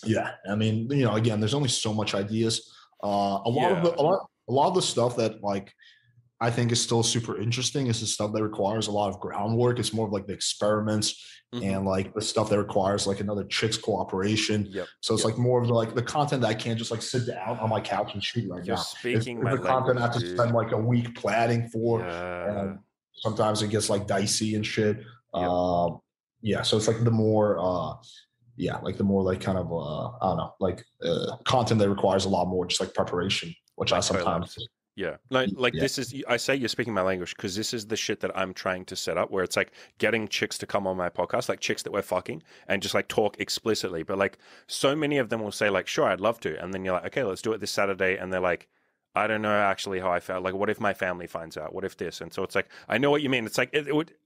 Yeah, I mean, again, there's only so much ideas. A lot of the stuff that like I think is still super interesting is the stuff that requires a lot of groundwork. It's more of like the experiments and like the stuff that requires like another chick's cooperation. Yep. So it's like more of the content that I can't just like sit down on my couch and shoot right now. Speaking it's the content I have to spend like a week planning for. Yeah. Sometimes it gets like dicey and shit. So it's like the more the more like kind of I don't know, like content that requires a lot more just like preparation, which I sometimes this is, I say you're speaking my language because this is the shit that I'm trying to set up where it's like getting chicks to come on my podcast, like chicks that we're fucking and just like talk explicitly. But like so many of them will say like, sure, I'd love to. And then you're like, okay, let's do it this Saturday. And they're like, I don't know actually how I felt. Like, what if my family finds out? What if this? And so it's like, I know what you mean. It's like,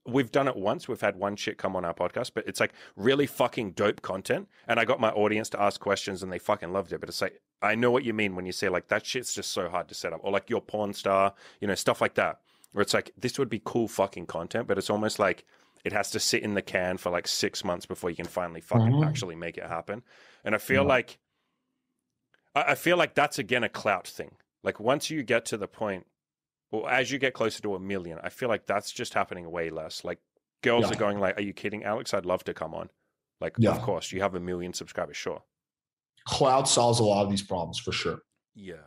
we've done it once. We've had one chick come on our podcast, but it's like really fucking dope content. And I got my audience to ask questions and they fucking loved it. But it's like, I know what you mean when you say like, that shit's just so hard to set up. Or like your porn star, stuff like that. Where it's like, this would be cool fucking content, but it's almost like it has to sit in the can for like 6 months before you can finally fucking actually make it happen. And I feel like that's again a clout thing. Like once you get to the point, or as you get closer to 1 million, I feel like that's just happening way less. Like girls are going like, are you kidding, Alex? I'd love to come on. Like, of course, you have 1 million subscribers, sure. Cloud solves a lot of these problems for sure. Yeah.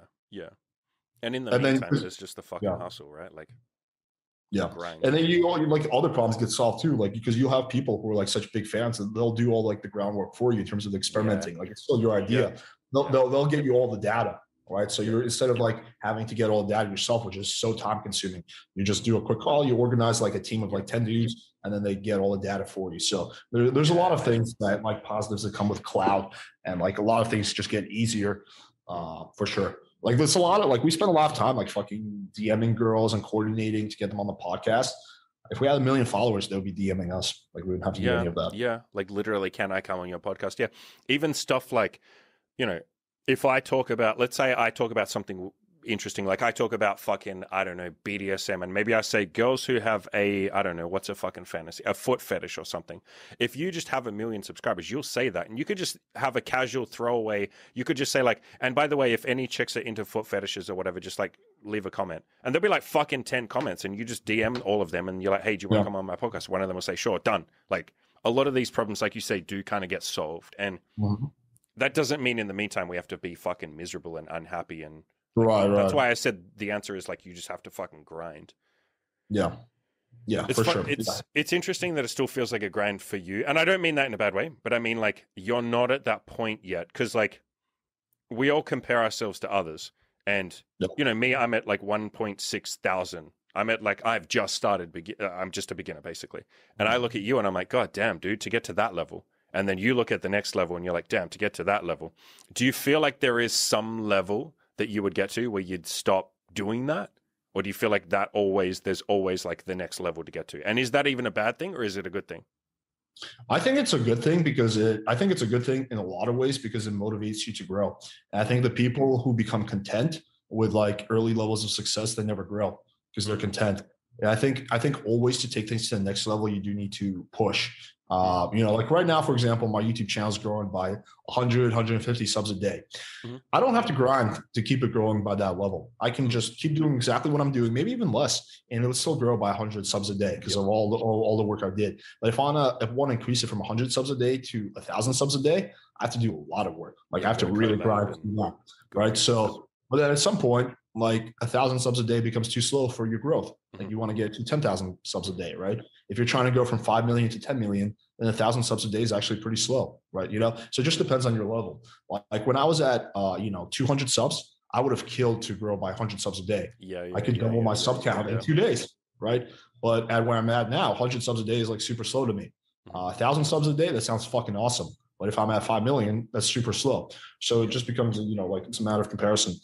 And in the meantime, there's just the fucking hustle, right? Like, grind. And then you like other problems get solved too, like because you'll have people who are like such big fans and they'll do all like the groundwork for you in terms of the experimenting. Like it's still your idea. They'll get you all the data. Right. So you're instead of like having to get all the data yourself, which is so time consuming, you just do a quick call, you organize like a team of like 10 dudes, and then they get all the data for you. So there's a lot of things that like positives that come with cloud, and like a lot of things just get easier for sure. Like there's a lot of like we spend a lot of time like fucking DMing girls and coordinating to get them on the podcast. If we had 1 million followers, they would be DMing us. Like we wouldn't have to do any of that. Yeah. Like literally, can I come on your podcast? Yeah. Even stuff like, if I talk about, let's say I talk about something interesting, like I talk about fucking, I don't know, BDSM, and maybe I say girls who have I don't know, what's a fucking fantasy, a foot fetish or something. If you just have 1 million subscribers, you'll say that, and you could just have a casual throwaway. You could just say like, and by the way, if any chicks are into foot fetishes or whatever, just like leave a comment, and there'll be like fucking 10 comments, and you just DM all of them, and you're like, hey, do you want to come on my podcast? One of them will say, sure, done. Like, a lot of these problems, like you say, do kind of get solved. And that doesn't mean in the meantime we have to be fucking miserable and unhappy. And Right. that's why I said the answer is like you just have to fucking grind. Yeah. Yeah, It's for fun. sure. It's interesting that it still feels like a grind for you. And I don't mean that in a bad way, but I mean like you're not at that point yet. Because like we all compare ourselves to others. And, you know, me, I'm at like 1.6 thousand. I'm at like, I've just started, I'm just a beginner basically. And I look at you and I'm like, God damn, dude, to get to that level. And then you look at the next level and you're like, damn, to get to that level. Do you feel like there is some level that you would get to where you'd stop doing that? Or do you feel like there's always like the next level to get to? And is that even a bad thing or is it a good thing? I think it's a good thing because I think it's a good thing in a lot of ways because it motivates you to grow. And I think the people who become content with like early levels of success, they never grow because they're content. And I think always to take things to the next level, you do need to push. You know, like right now, for example, my YouTube channel is growing by 100, 150 subs a day. I don't have to grind to keep it growing by that level. I can just keep doing exactly what I'm doing, maybe even less, and it would still grow by 100 subs a day because of all the work I did. But if I want to increase it from 100 subs a day to 1,000 subs a day, I have to do a lot of work. Like I have to really grind, right? So, but then at some point, like 1,000 subs a day becomes too slow for your growth. Like you want to get to 10,000 subs a day, right? If you're trying to go from 5 million to 10 million, then 1,000 subs a day is actually pretty slow, right? You know, so it just depends on your level. Like when I was at, 200 subs, I would have killed to grow by 100 subs a day. I could double my sub count in 2 days, right? But at where I'm at now, 100 subs a day is like super slow to me. 1,000 subs a day, that sounds fucking awesome. But if I'm at 5 million, that's super slow. So it just becomes, like it's a matter of comparison.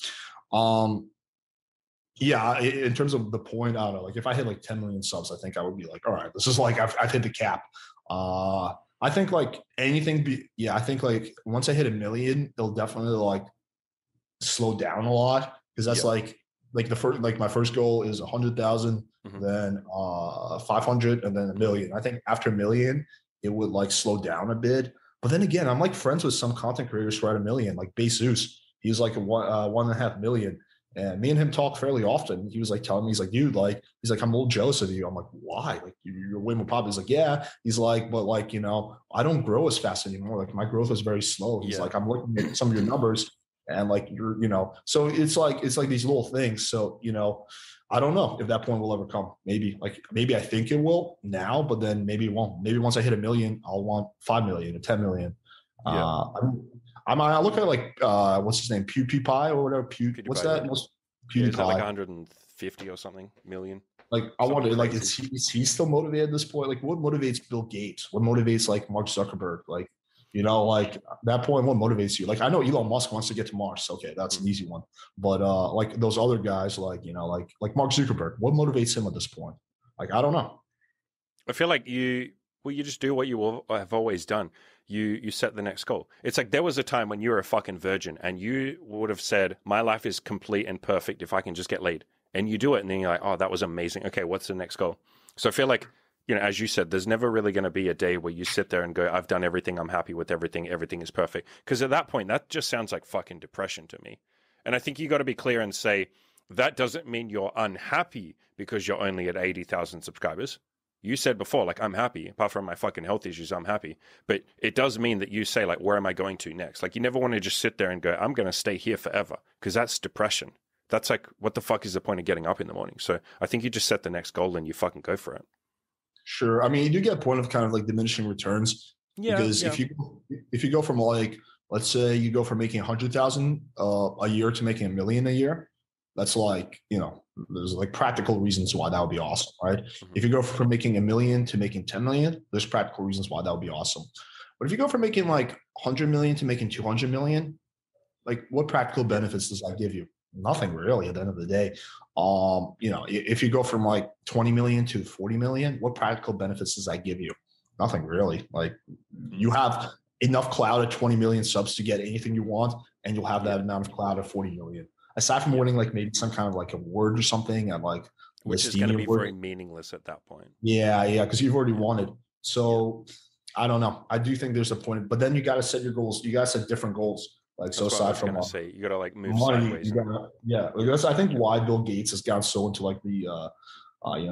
Yeah, in terms of the point, I don't know. Like if I hit like 10 million subs, I think I would be like, all right, this is like I've hit the cap. I think like I think like once I hit 1 million, it'll definitely like slow down a lot because that's like the first, like my first goal is 100,000, then 500, and then 1 million. I think after 1 million, it would like slow down a bit. But then again, I'm like friends with some content creators who are at 1 million, like Jesus. He's like 1.5 million. And me and him talk fairly often. He was like telling me, he's like, dude, like, he's like, I'm a little jealous of you. I'm like, why? Like, you're way more popular. He's like, yeah. He's like, but like, I don't grow as fast anymore. Like, my growth is very slow. He's like, I'm looking at some of your numbers and like, so it's like these little things. So, I don't know if that point will ever come. Maybe I think it will now, but then maybe it won't. Maybe once I hit 1 million, I'll want 5 million or 10 million. I look at like what's his name, PewDiePie or whatever. What's that? PewDiePie. Is that like 150 or something million? Like I wonder, like is he still motivated at this point? Like what motivates Bill Gates? What motivates like Mark Zuckerberg? Like like that point, what motivates you? Like I know Elon Musk wants to get to Mars. Okay, that's an easy one. But like those other guys, like like Mark Zuckerberg, what motivates him at this point? Like I don't know. I feel like you just do what you have always done. You set the next goal. It's like there was a time when you were a fucking virgin and you would have said, my life is complete and perfect if I can just get laid. And you do it and then you're like, oh, that was amazing. Okay, what's the next goal? So I feel like, as you said, there's never really going to be a day where you sit there and go, I've done everything. I'm happy with everything. Everything is perfect. Because at that point, that just sounds like fucking depression to me. And I think you got to be clear and say, that doesn't mean you're unhappy because you're only at 80,000 subscribers. You said before, like, I'm happy. Apart from my fucking health issues, I'm happy. But it does mean that you say, like, where am I going to next? Like, you never want to just sit there and go, I'm going to stay here forever. Because that's depression. That's like, what the fuck is the point of getting up in the morning? So I think you just set the next goal and you fucking go for it. Sure. I mean, you do get a point of kind of like diminishing returns. Yeah. Because if you go from like, let's say you go from making 100,000 a year to making 1 million a year, that's like, there's like practical reasons why that would be awesome, right? If you go from making 1 million to making 10 million, there's practical reasons why that would be awesome. But if you go from making like 100 million to making 200 million, like what practical benefits does that give you? Nothing really at the end of the day. If you go from like 20 million to 40 million, what practical benefits does that give you? Nothing really. Like you have enough clout at 20 million subs to get anything you want, and you'll have that amount of clout at 40 million. Aside from winning like maybe some kind of like award or something, and like which is going to be very meaningless at that point. Yeah, because you've already won it. So I don't know. I do think there's a point, but then you got to set your goals. You got to set different goals. Like that's so aside from say, you got to like move money, sideways. That's I think why Bill Gates has gotten so into like the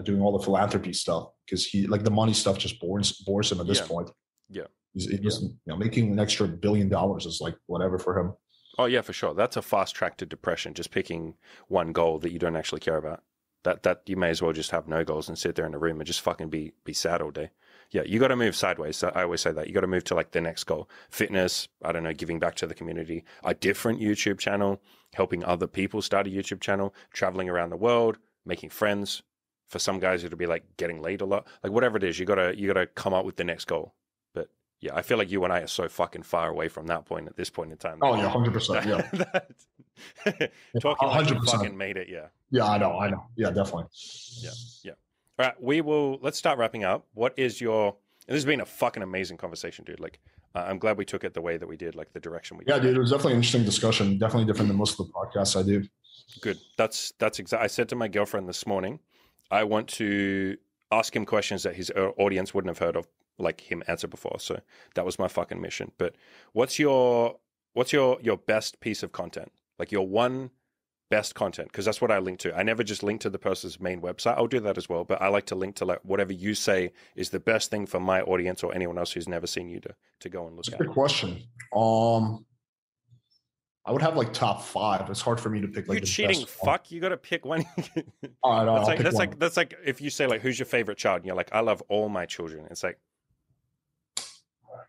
doing all the philanthropy stuff because he like the money stuff just bores him at this point. Yeah. He's just making an extra $1 billion is like whatever for him. Oh yeah, for sure. That's a fast track to depression. Just picking one goal that you don't actually care about. That you may as well just have no goals and sit there in a room and just fucking be sad all day. Yeah, you got to move sideways. So I always say that you got to move to like the next goal: fitness. I don't know, giving back to the community, a different YouTube channel, helping other people start a YouTube channel, traveling around the world, making friends. For some guys, it'll be like getting laid a lot. Like whatever it is, you gotta come up with the next goal. But yeah, I feel like you and I are so fucking far away from that point at this point in time. Oh yeah, 100%. Yeah, talking like you fucking made it. Yeah. Yeah, I know. Yeah, definitely. Yeah. All right, let's start wrapping up. What is your? This has been a fucking amazing conversation, dude. Like, I'm glad we took it the way that we did, like the direction we did. Yeah, dude, it was definitely an interesting discussion. Definitely different than most of the podcasts I do. Good. That's exactly. I said to my girlfriend this morning, I want to ask him questions that his audience wouldn't have heard of, like him answer before. So that was my fucking mission. But what's your best piece of content? Like your one best content, because that's what I link to. I never just link to the person's main website. I'll do that as well, but I like to link to like whatever you say is the best thing for my audience or anyone else who's never seen you to go and look at. That's a good question. I would have like top 5. It's hard for me to pick like you cheating fuck. You got to pick one. All right, that's like if you say like who's your favorite child and you're like I love all my children. It's like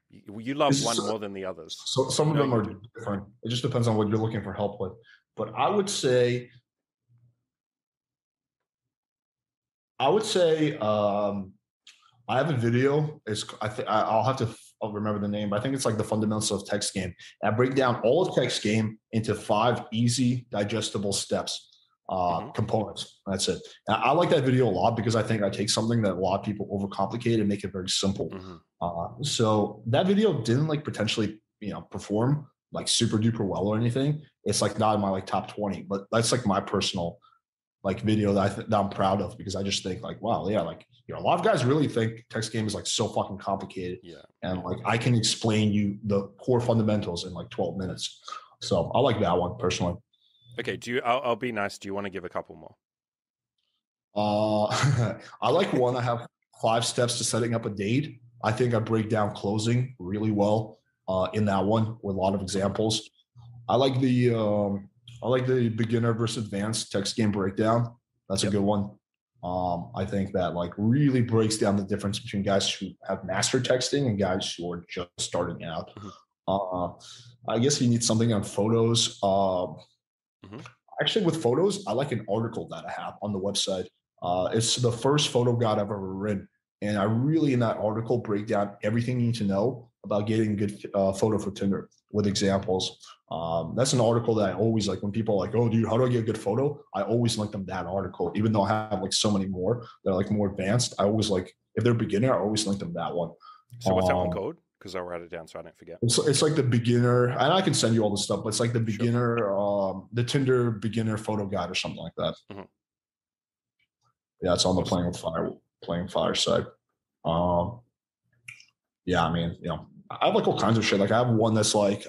you love one more than the others. So some of them are different. It just depends on what you're looking for help with. But I would say I have a video. I'll remember the name, but I think it's like the fundamentals of text game. And I break down all of text game into 5 easy, digestible steps, components. That's it. And I like that video a lot because I think I take something that a lot of people overcomplicate and make it very simple. So that video didn't like potentially, perform like super duper well or anything. It's like not in my like top 20, but that's like my personal like video that I'm proud of because I just think like, wow, yeah, like, a lot of guys really think text game is like so fucking complicated. Yeah. And like, I can explain you the core fundamentals in like 12 minutes. So I like that one personally. Okay. I'll be nice. Do you want to give a couple more? I like one. I have 5 steps to setting up a date. I think I break down closing really well in that one with a lot of examples. I like the beginner versus advanced text game breakdown. That's a good one. I think that like really breaks down the difference between guys who have mastered texting and guys who are just starting out. I guess you need something on photos. Actually, with photos, I like an article that I have on the website. It's the first photo guide I've ever written. And I really, in that article, break down everything you need to know about getting a good photo for Tinder with examples. That's an article that I always like when people are like, oh, dude, how do I get a good photo? I always link them that article, even though I have like so many more that are like more advanced. I always like, if they're beginner, I always link them that one. So what's that one called? Because I'll write it down so I don't forget. It's like the beginner, and I can send you all the stuff, but it's like the beginner, the Tinder beginner photo guide or something like that. Yeah, it's on the Playing Fire side. Yeah, I mean, I have like all kinds of shit. Like I have one that's like,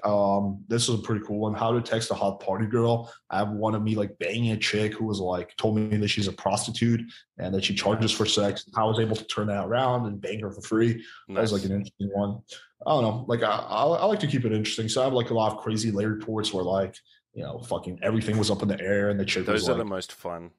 this is a pretty cool one. How to text a hot party girl. I have one of me like banging a chick who was like, told me that she's a prostitute and that she charges for sex. I was able to turn that around and bang her for free. Nice. That was like an interesting one. I don't know. Like I like to keep it interesting. So I have like a lot of crazy layered reports where like, fucking everything was up in the air and the chick Those was are like, the most fun.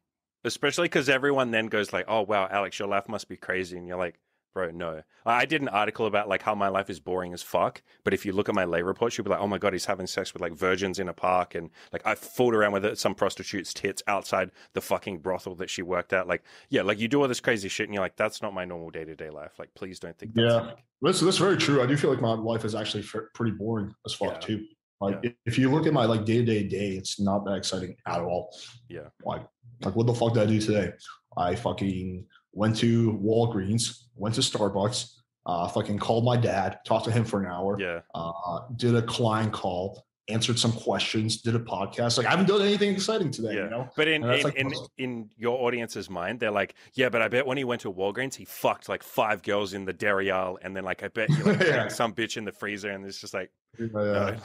Especially because everyone then goes like, oh, wow, Alex, your life must be crazy. And you're like, bro, no. I did an article about like how my life is boring as fuck. But if you look at my lay reports, you'll be like, oh my God, he's having sex with like virgins in a park. And like I fooled around with some prostitute's tits outside the fucking brothel that she worked at. Like, yeah, like you do all this crazy shit and you're like, that's not my normal day-to-day life. Like, please don't think that's like... That's very true. I do feel like my life is actually pretty boring as fuck too. Like if you look at my like day-to-day, it's not that exciting at all. Yeah. Like what the fuck did I do today? I fucking went to Walgreens, went to Starbucks, fucking called my dad, talked to him for an hour. Yeah. Did a client call, answered some questions, did a podcast. Like I haven't done anything exciting today, Yeah. you know? But Like, in your audience's mind, they're like, yeah, but I bet when he went to Walgreens, he fucked like 5 girls in the dairy aisle, and then like I bet he like banged some bitch in the freezer, and it's just like, no.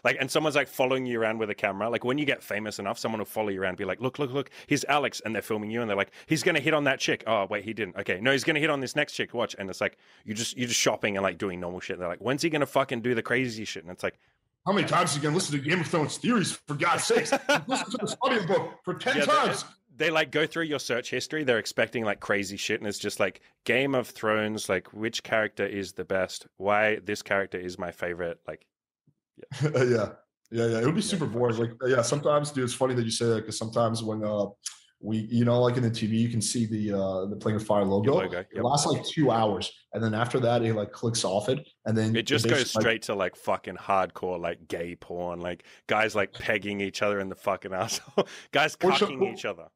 like, and someone's like following you around with a camera. Like when you get famous enough, someone will follow you around, and be like, look, here's Alex, and they're filming you, and they're like, he's gonna hit on that chick. Oh wait, he didn't. Okay, no, he's gonna hit on this next chick. Watch, and it's like you're just shopping and like doing normal shit. And they're like, when's he gonna fucking do the crazy shit? And it's like, how many times are you gonna listen to Game of Thrones theories? For God's sakes, listen to this audiobook for 10 times. They like go through your search history. They're expecting like crazy shit, and it's just like Game of Thrones. Like which character is the best? Why this character is my favorite? Like, yeah. It would be super boring. Like, sometimes, dude, it's funny that you say that because sometimes when we, like in the TV, you can see the Playing with Fire logo. It lasts like 2 hours, and then after that, it like clicks off it, and then it just goes straight to like fucking hardcore like gay porn, like guys like pegging each other in the fucking asshole, guys cucking each other.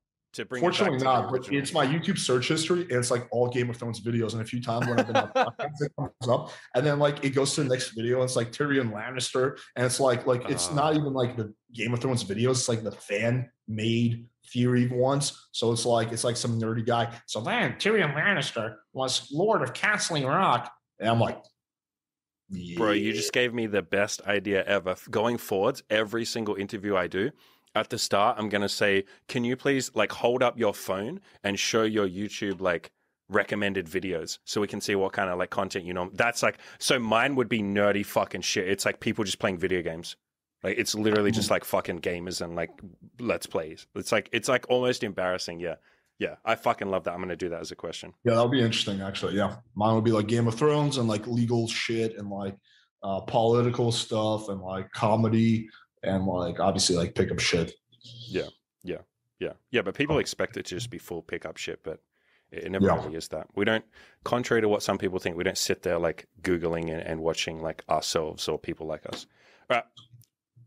Fortunately not, but it's my YouTube search history, and it's like all Game of Thrones videos. And a few times when I've been on podcasts, it comes up, and then like it goes to the next video, and it's like Tyrion Lannister, and it's like it's not even like the Game of Thrones videos; it's like the fan made theory ones. So it's like some nerdy guy. So then Tyrion Lannister was Lord of Castle Rock, and I'm like, yeah. Bro, you just gave me the best idea ever. Going forwards, every single interview I do, at the start, I'm going to say, can you please like hold up your phone and show your YouTube like recommended videos so we can see what kind of like content that's like, so mine would be nerdy fucking shit. It's like people just playing video games. Like it's literally just like fucking gamers and like let's plays. It's like almost embarrassing. Yeah. I fucking love that. I'm going to do that as a question. Yeah, that'll be interesting actually. Yeah. Mine would be like Game of Thrones and like legal shit and like political stuff and like comedy. And like obviously like pickup shit. Yeah. But people expect it to just be full pickup shit, but it never really is that. We don't, contrary to what some people think, we don't sit there like Googling and watching like ourselves or people like us. All right.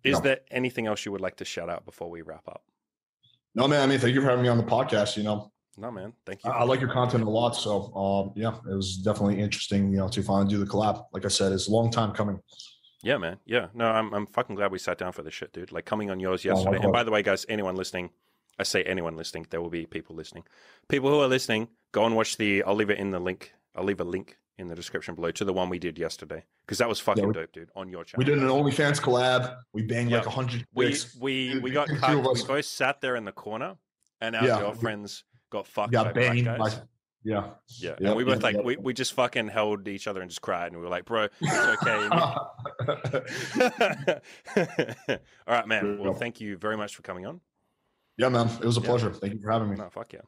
Is there anything else you would like to shout out before we wrap up? No, man. I mean, thank you for having me on the podcast. No, man. Thank you. I like your content a lot. So it was definitely interesting, to finally do the collab. Like I said, it's a long time coming. Yeah, man. Yeah. No, I'm fucking glad we sat down for this shit, dude. Like coming on yours yesterday. And by the way, guys, anyone listening, I say anyone listening, there will be people listening. People who are listening, go and watch I'll leave a link in the description below to the one we did yesterday. Because that was fucking dope, dude, on your channel. We did an OnlyFans collab. We banged like 100 chicks. We got cut. We both sat there in the corner and our girlfriends got fucked by banged black guys. Yeah. And we both we just fucking held each other and just cried, and we were like, bro, it's okay. All right, man. Well, thank you very much for coming on. Yeah, man. It was a pleasure. Thank you for having me. No, fuck yeah.